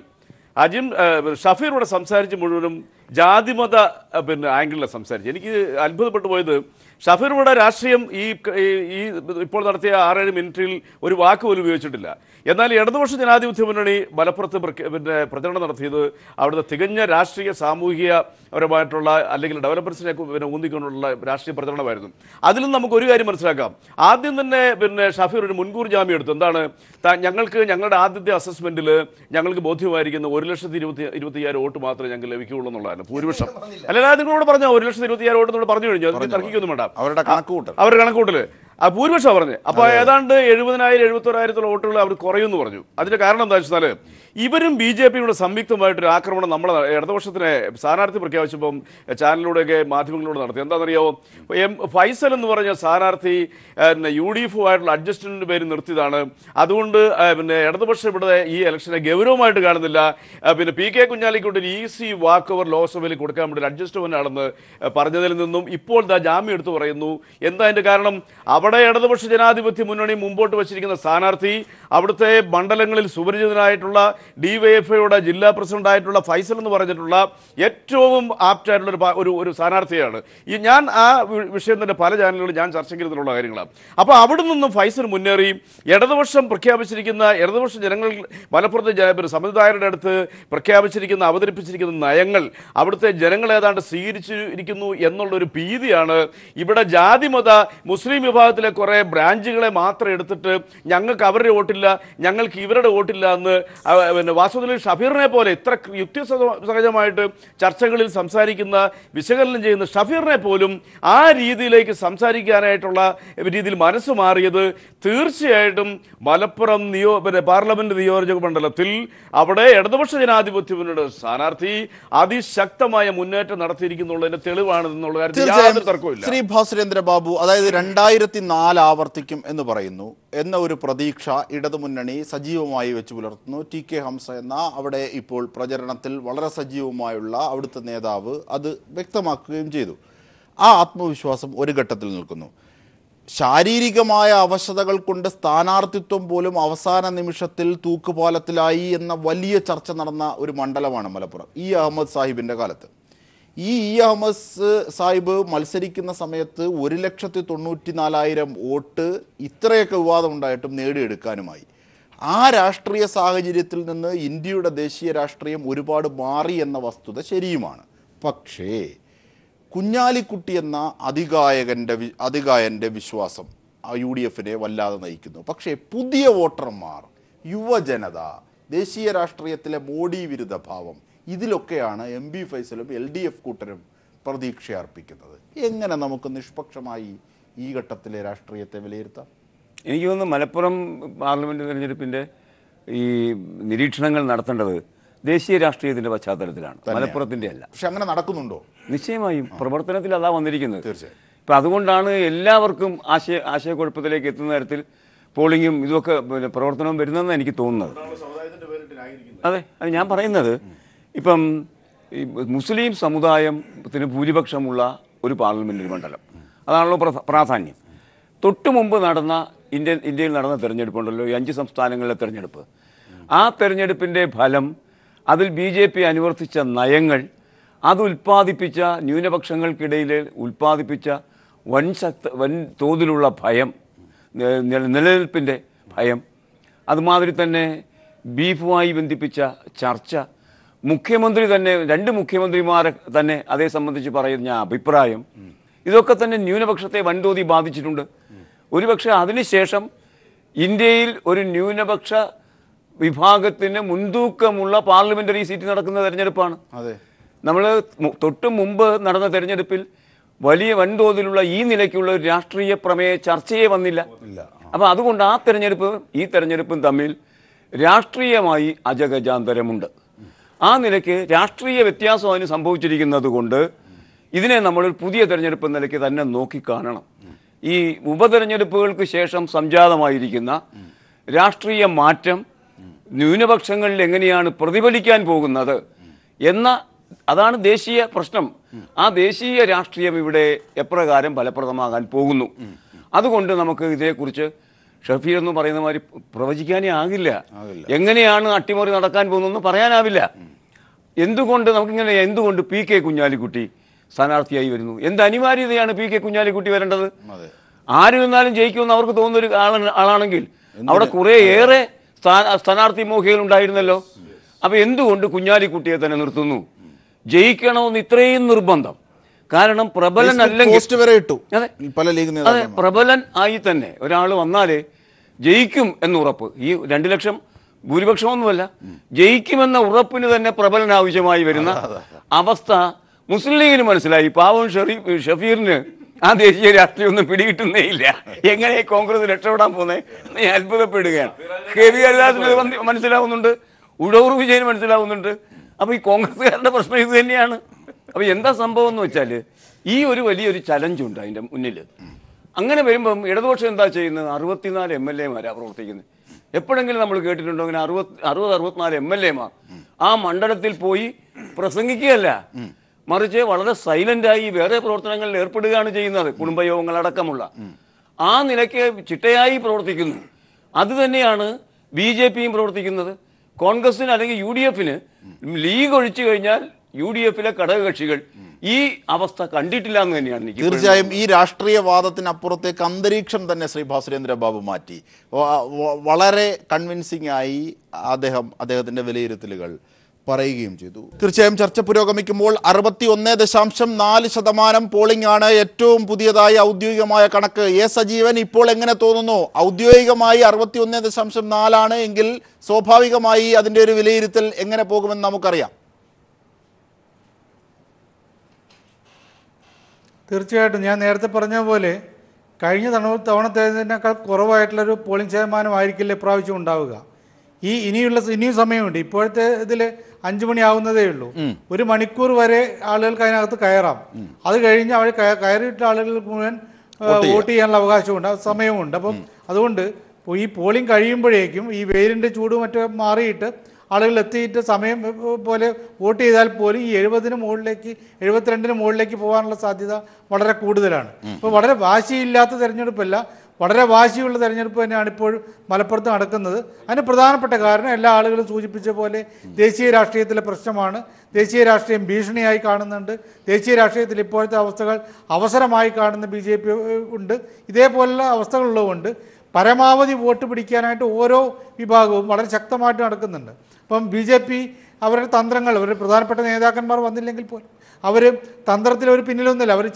E: ഷഫീറോടെ സംസാരിച്ച് മുഴുവനും ജാതിമത ആംഗിളിലാണ് സംസാരിച്ചത്. എനിക്ക് അത്ഭുതപ്പെട്ടു പോയത്, ഷഫീറുടെ രാഷ്ട്രീയം ഈ ഇപ്പോൾ നടത്തിയ 6-7 മിനിറ്റിൽ ഒരു വാക്ക് പോലും ഉപയോഗിച്ചിട്ടില്ല. എന്നാൽ ഇടതുപക്ഷ ജനാധിപത്യ മുന്നണി മലപ്പുറത്ത് പ്രചരണം നടത്തിയത് അവിടുത്തെ തികഞ്ഞ രാഷ്ട്രീയ സാമൂഹികപരമായിട്ടുള്ള അല്ലെങ്കിൽ ഡെവലപ്മെന്റ്സിനെ ഊന്നിക്കൊണ്ടുള്ള രാഷ്ട്രീയ പ്രചരണമായിരുന്നു. അതിലും നമുക്ക് ഒരു കാര്യം മനസ്സിലാക്കാം. ആദ്യം തന്നെ ഷഫീർ ഒരു മുൻകൂർ ജാമ്യം എടുത്തു. എന്താണ്, ഞങ്ങളുടെ ആദ്യത്തെ അസസ്മെന്റിൽ ഞങ്ങൾക്ക് ബോധ്യമായിരിക്കുന്ന 1,25,000 വോട്ട് മാത്രമേ ഞങ്ങൾക്ക് ലഭിക്കുകയുള്ളൂ എന്നുള്ളതാണ് ഭൂരിപക്ഷം. അല്ലാതെ നിങ്ങളോട് പറഞ്ഞ 1,25,000 വോട്ട് നമ്മൾ പറഞ്ഞു കഴിഞ്ഞു, അതിന് തർക്കിക്കൊന്നും വേണ്ട. അവരുടെ കണക്കൂട്ടല് ഭൂരിപക്ഷം പറഞ്ഞു. അപ്പോൾ ഏതാണ്ട് 70,000-71,000 വോട്ടുകൾ അവർ കുറയുമെന്ന് പറഞ്ഞു. അതിന്റെ കാരണം എന്താ വെച്ചാൽ, ഇവരും BJPയുടെ സംയുക്തമായിട്ടൊരു ആക്രമണം നമ്മളെ ഇടതുപക്ഷത്തിനെ സ്ഥാനാർത്ഥി പ്രഖ്യാപിച്ചപ്പം ചാനലിലൂടെയൊക്കെ മാധ്യമങ്ങളിലൂടെ നടത്തി. എന്താണെന്നറിയാമോ, ഫൈസൽ എന്ന് പറഞ്ഞ സ്ഥാനാർത്ഥി UDF ആയിട്ടുള്ള അഡ്ജസ്റ്റ്മെന്റിന്റെ പേര് നിർത്തിയതാണ്. അതുകൊണ്ട് ഇടതുപക്ഷം ഇവിടെ ഈ ഇലക്ഷനെ ഗൗരവമായിട്ട് കാണുന്നില്ല. PK Kunhalikutty easy walk over ലോക്സഭയിൽ കൊടുക്കാൻ വേണ്ടി ഒരു അഡ്ജസ്റ്റ്മെന്റ് ആണെന്ന് പറഞ്ഞതിൽ നിന്നും ഇപ്പോൾ ജാമ്യം എടുത്തു പറയുന്നു. എന്താ അതിന്റെ കാരണം? അവിടെ ഇടതുപക്ഷ ജനാധിപത്യ മുന്നണി മുമ്പോട്ട് വച്ചിരിക്കുന്ന സ്ഥാനാർത്ഥി അവിടുത്തെ മണ്ഡലങ്ങളിൽ സുപരിചിതനായിട്ടുള്ള DYFIയുടെ ജില്ലാ പ്രസിഡന്റ് ആയിട്ടുള്ള ഫൈസൽ എന്ന് പറഞ്ഞിട്ടുള്ള ഏറ്റവും ആപ്റ്റായിട്ടുള്ള ഒരു സ്ഥാനാർത്ഥിയാണ്. ഞാൻ ആ വിഷയം തന്നെ പല ചാനലുകളിൽ ഞാൻ ചർച്ച ചെയ്തിട്ടുള്ള കാര്യങ്ങളാണ്. അപ്പോൾ അവിടെ നിന്നും ഫൈസൽ മുന്നേറി ഇടതുപക്ഷം പ്രഖ്യാപിച്ചിരിക്കുന്ന ഇടതുപക്ഷ ജനങ്ങൾ മലപ്പുറത്തെ സമുദായരുടെ അടുത്ത് അവതരിപ്പിച്ചിരിക്കുന്ന നയങ്ങൾ അവിടുത്തെ ജനങ്ങൾ ഏതാണ്ട് സ്വീകരിച്ചിരിക്കുന്നു എന്നുള്ളൊരു ഭീതിയാണ്. ഇവിടെ ജാതിമത മുസ്ലിം വിഭാഗത്തിലെ കുറേ ബ്രാഞ്ചുകളെ മാത്രം എടുത്തിട്ട് ഞങ്ങൾക്ക് അവരുടെ വോട്ടില്ല, ഞങ്ങൾക്ക് ഇവരുടെ വോട്ടില്ല എന്ന് വാസ്തവത്തിൽ ഷഫീറിനെ പോലെ ഇത്ര യുക്തിസഹജമായിട്ട് ചർച്ചകളിൽ സംസാരിക്കുന്ന വിശകലനം ചെയ്യുന്ന ഷഫീറിനെ പോലും ആ രീതിയിലേക്ക് സംസാരിക്കാനായിട്ടുള്ള രീതിയിൽ മനസ്സ് മാറിയത് തീർച്ചയായിട്ടും മലപ്പുറം പാർലമെന്റ് നിയോജക മണ്ഡലത്തിൽ അവിടെ ഇടതുപക്ഷ ജനാധിപത്യ മുന്നണിയുടെ സ്ഥാനാർത്ഥി അതിശക്തമായ മുന്നേറ്റം നടത്തിയിരിക്കുന്നുള്ളതിന്റെ തെളിവാണ് എന്നുള്ള കാര്യത്തിൽ യാതൊരു തർക്കവുമില്ല.
A: ശ്രീ ഭാസുരേന്ദ്ര ബാബു, അതായത് 2004 ആവർത്തിക്കും എന്ന് പറയുന്നു എന്ന ഒരു പ്രതീക്ഷ ഇടതുമുന്നണി സജീവമായി വെച്ച് പുലർത്തുന്നു. TK ഹംസ എന്ന അവിടെ ഇപ്പോൾ പ്രചരണത്തിൽ വളരെ സജീവമായുള്ള അവിടുത്തെ നേതാവ് അത് വ്യക്തമാക്കുകയും ചെയ്തു. ആ ആത്മവിശ്വാസം ഒരു ഘട്ടത്തിൽ നിൽക്കുന്നു. ശാരീരികമായ അവശതകൾ കൊണ്ട് സ്ഥാനാർത്ഥിത്വം പോലും അവസാന നിമിഷത്തിൽ തൂക്കുപാലത്തിലായി എന്ന വലിയ ചർച്ച നടന്ന ഒരു മണ്ഡലമാണ് മലപ്പുറം ഇ അഹമ്മദ് സാഹിബിൻ്റെ കാലത്ത്. ഈ അഹമ്മദ് സാഹിബ് മത്സരിക്കുന്ന സമയത്ത് 1,94,000 വോട്ട് ഇത്രയൊക്കെ വിവാദം ഉണ്ടായിട്ടും നേടിയെടുക്കാനുമായി. ആ രാഷ്ട്രീയ സാഹചര്യത്തിൽ നിന്ന് ഇന്ത്യയുടെ ദേശീയ രാഷ്ട്രീയം ഒരുപാട് മാറി എന്ന വസ്തുത ശരിയുമാണ്. പക്ഷേ കുഞ്ഞാലിക്കുട്ടി എന്ന അതികായൻ്റെ വിശ്വാസം UDF-നെ വല്ലാതെ നയിക്കുന്നു. പക്ഷേ പുതിയ വോട്ടർമാർ, യുവജനത, ദേശീയ രാഷ്ട്രീയത്തിലെ മോഡി വിരുദ്ധ ഭാവം, ഇതിലൊക്കെയാണ് MB ഫൈസലും LDF കൂട്ടരും പ്രതീക്ഷ അർപ്പിക്കുന്നത്. എങ്ങനെ നമുക്ക് നിഷ്പക്ഷമായി ഈ ഘട്ടത്തിലെ രാഷ്ട്രീയത്തെ വിലയിരുത്താം?
F: എനിക്ക് തോന്നുന്നു മലപ്പുറം പാർലമെൻറ്റ് തിരഞ്ഞെടുപ്പിൻ്റെ ഈ നിരീക്ഷണങ്ങൾ നടത്തേണ്ടത് ദേശീയ രാഷ്ട്രീയത്തിൻ്റെ പശ്ചാത്തലത്തിലാണ്, മലപ്പുറത്തിൻ്റെ അല്ല.
A: പക്ഷെ അങ്ങനെ നടക്കുന്നുണ്ടോ?
F: നിശ്ചയമായും പ്രവർത്തനത്തിൽ അതാ വന്നിരിക്കുന്നത്.
A: തീർച്ചയായും.
F: ഇപ്പം അതുകൊണ്ടാണ് എല്ലാവർക്കും ആശയക്കുഴപ്പത്തിലേക്ക് എത്തുന്ന തരത്തിൽ പോളിങ്ങും ഇതൊക്കെ പ്രവർത്തനവും വരുന്നതെന്ന് എനിക്ക് തോന്നുന്നത്. അതെ, അത് ഞാൻ പറയുന്നത് ഇപ്പം ഈ മുസ്ലിം സമുദായത്തിന് ഭൂരിപക്ഷമുള്ള ഒരു പാർലമെൻ്റ് മണ്ഡലം, അതാണല്ലോ പ്രാധാന്യം. തൊട്ടു മുമ്പ് നടന്ന ഇന്ത്യയിൽ നടന്ന തെരഞ്ഞെടുപ്പുണ്ടല്ലോ, ഈ 5 സംസ്ഥാനങ്ങളിലെ തെരഞ്ഞെടുപ്പ്. ആ തെരഞ്ഞെടുപ്പിൻ്റെ ഫലം, അതിൽ BJP അനുവർത്തിച്ച നയങ്ങൾ, അത് ഉൽപ്പാദിപ്പിച്ച ന്യൂനപക്ഷങ്ങൾക്കിടയിൽ ഉൽപ്പാദിപ്പിച്ച വൻ തോതിലുള്ള ഭയം, നിലനിൽപ്പിൻ്റെ ഭയം, അതുമാതിരി തന്നെ ബീഫുമായി ബന്ധിപ്പിച്ച ചർച്ച, മുഖ്യമന്ത്രി തന്നെ 2 മുഖ്യമന്ത്രിമാരെ തന്നെ അതേ സംബന്ധിച്ച് പറയുന്ന അഭിപ്രായം, ഇതൊക്കെ തന്നെ ന്യൂനപക്ഷത്തെ വൻതോതിൽ ബാധിച്ചിട്ടുണ്ട്. ഒരുപക്ഷെ അതിനുശേഷം ഇന്ത്യയിൽ ഒരു ന്യൂനപക്ഷ വിഭാഗത്തിന് മുൻതൂക്കമുള്ള പാർലമെൻ്ററി സീറ്റ് നടക്കുന്ന തെരഞ്ഞെടുപ്പാണ്. നമ്മൾ തൊട്ട് മുമ്പ് നടന്ന തെരഞ്ഞെടുപ്പിൽ വലിയ വൻതോതിലുള്ള ഈ നിലയ്ക്കുള്ള ഒരു രാഷ്ട്രീയ പ്രമേയ ചർച്ചയെ വന്നില്ല. അപ്പോൾ അതുകൊണ്ട് ആ തെരഞ്ഞെടുപ്പ് ഈ തെരഞ്ഞെടുപ്പും തമ്മിൽ രാഷ്ട്രീയമായി അജഗജാന്തരമുണ്ട്. ആ നിലയ്ക്ക് രാഷ്ട്രീയ വ്യത്യാസം അതിന് സംഭവിച്ചിരിക്കുന്നത് കൊണ്ട് ഇതിനെ നമ്മളൊരു പുതിയ തെരഞ്ഞെടുപ്പ് നിലയ്ക്ക് തന്നെ നോക്കിക്കാണണം. ഈ ഉപതെരഞ്ഞെടുപ്പുകൾക്ക് ശേഷം സംജാതമായിരിക്കുന്ന രാഷ്ട്രീയ മാറ്റം ന്യൂനപക്ഷങ്ങളിൽ എങ്ങനെയാണ് പ്രതിഫലിക്കാൻ പോകുന്നത് അതാണ് ദേശീയ പ്രശ്നം. ആ ദേശീയ രാഷ്ട്രീയം ഇവിടെ എപ്രകാരം ഫലപ്രദമാകാൻ പോകുന്നു. അതുകൊണ്ട് നമുക്ക് ഇതിനെക്കുറിച്ച് ഷഫീർ എന്ന് പറയുന്ന മാതിരി പ്രവചിക്കാനേ ആകില്ല. എങ്ങനെയാണ് അട്ടിമറി നടക്കാൻ പോകുന്നതെന്ന് പറയാനാവില്ല. എന്തുകൊണ്ട് PK കുഞ്ഞാലിക്കുട്ടി സ്ഥാനാർത്ഥിയായി വരുന്നു? എന്ത് അനിവാര്യതയാണ് PK കുഞ്ഞാലിക്കുട്ടി വരേണ്ടത്? ആര് വന്നാലും ജയിക്കുമെന്ന് അവർക്ക് തോന്നുന്നൊരു ആളാണെങ്കിൽ അവിടെ കുറേയേറെ സ്ഥാനാർത്ഥി മോഹികൾ ഉണ്ടായിരുന്നല്ലോ. അപ്പോൾ എന്തുകൊണ്ട് കുഞ്ഞാലിക്കുട്ടിയെ തന്നെ നിർത്തുന്നു? ജയിക്കണമെന്ന് ഇത്രയും നിർബന്ധം. കാരണം പ്രബലൻ അല്ലെങ്കിൽ അതെ, പ്രബലൻ ആയി തന്നെ ഒരാൾ വന്നാലേ ജയിക്കും എന്നുറപ്പ്. ഈ 2 ലക്ഷം ഭൂരിപക്ഷമൊന്നുമല്ല, ജയിക്കുമെന്ന ഉറപ്പിന് തന്നെ പ്രബലൻ ആവശ്യമായി വരുന്ന അവസ്ഥ മുസ്ലിം ലീഗിന് മനസ്സിലായി. പാവം ഷഫീറിന് ആ ദേശീയ രാഷ്ട്രീയം ഒന്നും പിടികിട്ടുന്നേ ഇല്ല. എങ്ങനെ കോൺഗ്രസ് രക്ഷപ്പെടാൻ പോകുന്നേ ഞാൻ അത്ഭുതപ്പെടുകയാണ്. KV ഹരിദാസിന് മനസ്സിലാവുന്നുണ്ട്, ഉഴവൂർ വിജയന് മനസ്സിലാവുന്നുണ്ട്. അപ്പോൾ ഈ കോൺഗ്രസ്സുകാരുടെ പ്രശ്നം ഇത് തന്നെയാണ്. അപ്പോൾ എന്താ സംഭവം എന്ന് വെച്ചാൽ ഈ ഒരു വലിയൊരു ചലഞ്ചുണ്ട് അതിൻ്റെ മുന്നിൽ. അങ്ങനെ വരുമ്പം ഇടതുപക്ഷം എന്താ ചെയ്യുന്നത്? 64 MLA-മാരാണ് പ്രവർത്തിക്കുന്നത്. എപ്പോഴെങ്കിലും നമ്മൾ കേട്ടിട്ടുണ്ടോ അങ്ങനെ 64 MLA-മാർ ആ മണ്ഡലത്തിൽ പോയി പ്രസംഗിക്കുകയല്ല, മറിച്ച് വളരെ സൈലൻ്റായി വേറെ പ്രവർത്തനങ്ങളിൽ ഏർപ്പെടുകയാണ് ചെയ്യുന്നത്, കുടുംബയോഗങ്ങളടക്കമുള്ള. ആ നിലയ്ക്ക് ചിട്ടയായി പ്രവർത്തിക്കുന്നു. അതുതന്നെയാണ് BJP-യും പ്രവർത്തിക്കുന്നത്. കോൺഗ്രസിന് അല്ലെങ്കിൽ UDF-ന് ലീഗ് ഒഴിച്ചു കഴിഞ്ഞാൽ UDF-ലെ ഘടകകക്ഷികൾ ഈ അവസ്ഥ കണ്ടിട്ടില്ല എന്ന് തന്നെയാണ് എനിക്ക്.
A: തീർച്ചയായും ഈ രാഷ്ട്രീയവാദത്തിനപ്പുറത്തേക്ക് അന്തരീക്ഷം തന്നെ ശ്രീ ഭാസുരേന്ദ്ര ബാബു മാറ്റി. വളരെ കൺവിൻസിംഗ് ആയി അദ്ദേഹത്തിൻ്റെ വിലയിരുത്തലുകൾ പറയുകയും ചെയ്തു. തീർച്ചയായും ചർച്ച പുരോഗമിക്കുമ്പോൾ 61.4% പോളിംഗ് ആണ് ഏറ്റവും പുതിയതായി ഔദ്യോഗികമായ കണക്ക്. സജീവൻ, ഇപ്പോൾ എങ്ങനെ തോന്നുന്നു? ഔദ്യോഗികമായി 61.4 എങ്കിൽ സ്വാഭാവികമായി അതിൻ്റെ ഒരു വിലയിരുത്തൽ എങ്ങനെ പോകുമെന്ന് നമുക്കറിയാം.
G: തീർച്ചയായിട്ടും ഞാൻ നേരത്തെ പറഞ്ഞ പോലെ കഴിഞ്ഞ തവണത്തേതിനേക്കാൾ കുറവായിട്ടുള്ളൊരു പോളിംഗ് ശതമാനമായിരിക്കില്ല ഇപ്രാവശ്യം ഉണ്ടാവുക. ഇനിയും സമയമുണ്ട്. ഇപ്പോഴത്തെ ഇതിൽ 5 മണിയാവുന്നതേ ഉള്ളൂ. 1 മണിക്കൂർ വരെ ആളുകൾക്ക് അതിനകത്ത് കയറാം. അത് കഴിഞ്ഞ് അവർ കയറിയിട്ട ആളുകൾക്ക് മുഴുവൻ വോട്ട് ചെയ്യാനുള്ള അവകാശമുണ്ട്, സമയമുണ്ട്. അപ്പം അതുകൊണ്ട് ഈ പോളിംഗ് കഴിയുമ്പോഴേക്കും ഈ വെയിലിൻ്റെ ചൂട് മറ്റും മാറിയിട്ട് ആളുകൾ എത്തിയിട്ട് സമയം പോലെ വോട്ട് ചെയ്താൽ പോലും ഈ 70-ന് മുകളിലേക്ക് 72-ന് മുകളിലേക്ക് പോകാനുള്ള സാധ്യത വളരെ കൂടുതലാണ്. അപ്പോൾ വളരെ വാശിയില്ലാത്ത തെരഞ്ഞെടുപ്പല്ല, വളരെ വാശിയുള്ള തെരഞ്ഞെടുപ്പ് തന്നെയാണ് ഇപ്പോൾ മലപ്പുറത്ത് നടക്കുന്നത്. അതിന് പ്രധാനപ്പെട്ട കാരണം എല്ലാ ആളുകളും സൂചിപ്പിച്ച പോലെ ദേശീയ രാഷ്ട്രീയത്തിലെ പ്രശ്നമാണ്. ദേശീയ രാഷ്ട്രീയം ഭീഷണിയായി കാണുന്നുണ്ട്. ദേശീയ രാഷ്ട്രീയത്തിൽ ഇപ്പോഴത്തെ അവസ്ഥകൾ അവസരമായി കാണുന്ന BJP ഉണ്ട്. ഇതേപോലുള്ള അവസ്ഥകളുള്ളതുകൊണ്ട് പരമാവധി വോട്ട് പിടിക്കാനായിട്ട് ഓരോ വിഭാഗവും വളരെ ശക്തമായിട്ട് നടക്കുന്നുണ്ട്. അപ്പം BJP അവരുടെ തന്ത്രങ്ങൾ, അവരുടെ പ്രധാനപ്പെട്ട നേതാക്കന്മാർ വന്നില്ലെങ്കിൽ പോലും അവർ തന്ത്രത്തിലൊരു പിന്നിലൊന്നുമില്ല. അവർ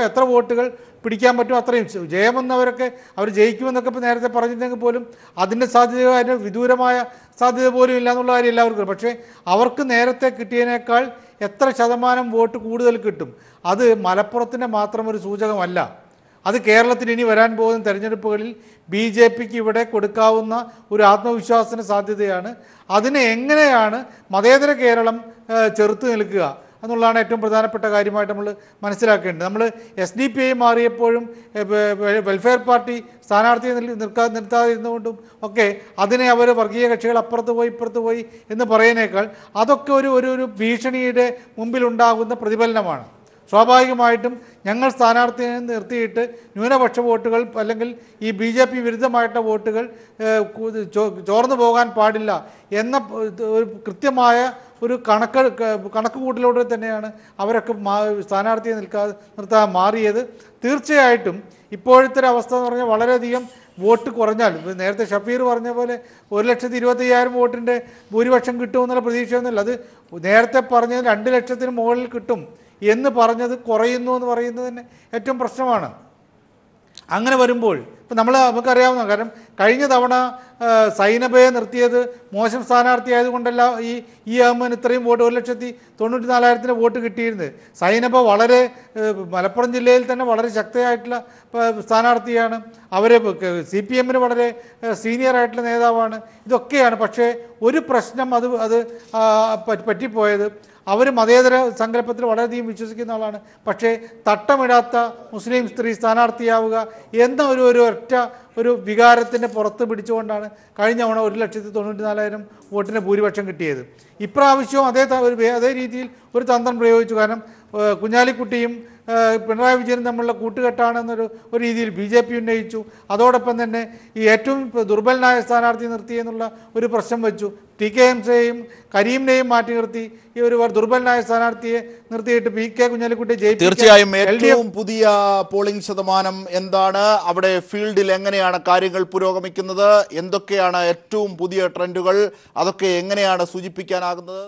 G: എത്ര വോട്ടുകൾ പിടിക്കാൻ പറ്റും അത്രയും ജയമെന്നവരൊക്കെ അവർ ജയിക്കുമെന്നൊക്കെ ഇപ്പോൾ നേരത്തെ പറഞ്ഞിരുന്നെങ്കിൽ പോലും അതിൻ്റെ സാധ്യത, അതിൻ്റെ വിദൂരമായ സാധ്യത പോലും ഇല്ല എന്നുള്ള കാര്യം എല്ലാവർക്കും. പക്ഷേ അവർക്ക് നേരത്തെ കിട്ടിയതിനേക്കാൾ എത്ര ശതമാനം വോട്ട് കൂടുതൽ കിട്ടും, അത് മലപ്പുറത്തിൻ്റെ മാത്രം ഒരു സൂചകമല്ല. അത് കേരളത്തിൽ ഇനി വരാൻ പോകുന്ന തെരഞ്ഞെടുപ്പുകളിൽ BJPക്ക് ഇവിടെ കൊടുക്കാവുന്ന ഒരു ആത്മവിശ്വാസത്തിന് സാധ്യതയാണ്. അതിനെ എങ്ങനെയാണ് മതേതര കേരളം ചെറുത്ത് നിൽക്കുക എന്നുള്ളതാണ് ഏറ്റവും പ്രധാനപ്പെട്ട കാര്യമായിട്ട് നമ്മൾ മനസ്സിലാക്കേണ്ടത്. നമ്മൾ SDPI മാറിയപ്പോഴും വെൽഫെയർ പാർട്ടി സ്ഥാനാർത്ഥിയെ നിർത്താതിരുന്നുകൊണ്ടും ഒക്കെ അതിനെ അവർ വർഗീയ കക്ഷികൾ അപ്പുറത്ത് പോയി ഇപ്പുറത്ത് പോയി എന്ന് പറയുന്നേക്കാൾ അതൊക്കെ ഒരു ഭീഷണിയുടെ മുമ്പിലുണ്ടാകുന്ന പ്രതിഫലനമാണ്. സ്വാഭാവികമായിട്ടും ഞങ്ങൾ സ്ഥാനാർത്ഥിയെ നിർത്തിയിട്ട് ന്യൂനപക്ഷ വോട്ടുകൾ അല്ലെങ്കിൽ ഈ BJP വിരുദ്ധമായിട്ടുള്ള വോട്ടുകൾ ചോർന്നു പോകാൻ പാടില്ല എന്ന ഒരു കൃത്യമായ ഒരു കണക്ക് കൂട്ടലോടെ തന്നെയാണ് അവരൊക്കെ സ്ഥാനാർത്ഥിയെ നിർത്താൻ മാറിയത്. തീർച്ചയായിട്ടും ഇപ്പോഴത്തെ ഒരു അവസ്ഥ എന്ന് പറഞ്ഞാൽ വളരെയധികം വോട്ട് കുറഞ്ഞാൽ, നേരത്തെ ഷഫീർ പറഞ്ഞ പോലെ 1,25,000 വോട്ടിൻ്റെ ഭൂരിപക്ഷം കിട്ടുമെന്നുള്ള പ്രതീക്ഷയൊന്നുമില്ല. അത് നേരത്തെ പറഞ്ഞത് 2 ലക്ഷത്തിന് മുകളിൽ കിട്ടും എന്ന് പറഞ്ഞത് കുറയുന്നു എന്ന് പറയുന്നത് തന്നെ ഏറ്റവും പ്രശ്നമാണ്. അങ്ങനെ വരുമ്പോൾ ഇപ്പം നമുക്കറിയാവുന്ന കാരണം കഴിഞ്ഞ തവണ സൈനബയെ നിർത്തിയത് മോശം സ്ഥാനാർത്ഥി ആയതുകൊണ്ടല്ല ഈ അഹമ്മദിന് ഇത്രയും വോട്ട് 1,94,000 വോട്ട് കിട്ടിയിരുന്നത്. സൈനബ വളരെ മലപ്പുറം ജില്ലയിൽ തന്നെ വളരെ ശക്തയായിട്ടുള്ള സ്ഥാനാർത്ഥിയാണ്. അവർ CPM-ന് വളരെ സീനിയർ ആയിട്ടുള്ള നേതാവാണ്. ഇതൊക്കെയാണ്. പക്ഷേ ഒരു പ്രശ്നം അത് പറ്റിപ്പോയത്, അവർ മതേതര സങ്കല്പത്തിൽ വളരെയധികം വിശ്വസിക്കുന്ന ആളാണ്. പക്ഷേ തട്ടമിടാത്ത മുസ്ലിം സ്ത്രീ സ്ഥാനാർത്ഥിയാവുക എന്ന ഒറ്റ വികാരത്തിൻ്റെ പുറത്ത് പിടിച്ചുകൊണ്ടാണ് കഴിഞ്ഞ തവണ 1,94,000 വോട്ടിന് ഭൂരിപക്ഷം കിട്ടിയത്. ഇപ്രാവശ്യവും അതേ രീതിയിൽ ഒരു തന്ത്രം പ്രയോഗിച്ചു. കാരണം കുഞ്ഞാലിക്കുട്ടിയും പിണറായി വിജയനും തമ്മിലുള്ള കൂട്ടുകെട്ടാണെന്നൊരു രീതിയിൽ BJP ഉന്നയിച്ചു. അതോടൊപ്പം തന്നെ ഈ ഏറ്റവും ദുർബലനായ സ്ഥാനാർത്ഥി നിർത്തിയെന്നുള്ള ഒരു പ്രശ്നം വെച്ചു. TK കരീമിനെയും മാറ്റി നിർത്തി ഈ ഒരു ദുർബലനായ സ്ഥാനാർത്ഥിയെ നിർത്തിയിട്ട് PK കുഞ്ഞാലിക്കുട്ടിയെ ജയിപ്പിച്ചു.
A: തീർച്ചയായും ഏറ്റവും പുതിയ പോളിംഗ് ശതമാനം എന്താണ്, അവിടെ ഫീൽഡിൽ എങ്ങനെയാണ് കാര്യങ്ങൾ പുരോഗമിക്കുന്നത്, എന്തൊക്കെയാണ് ഏറ്റവും പുതിയ ട്രെൻഡുകൾ, അതൊക്കെ എങ്ങനെയാണ് സൂചിപ്പിക്കാനാകുന്നത്?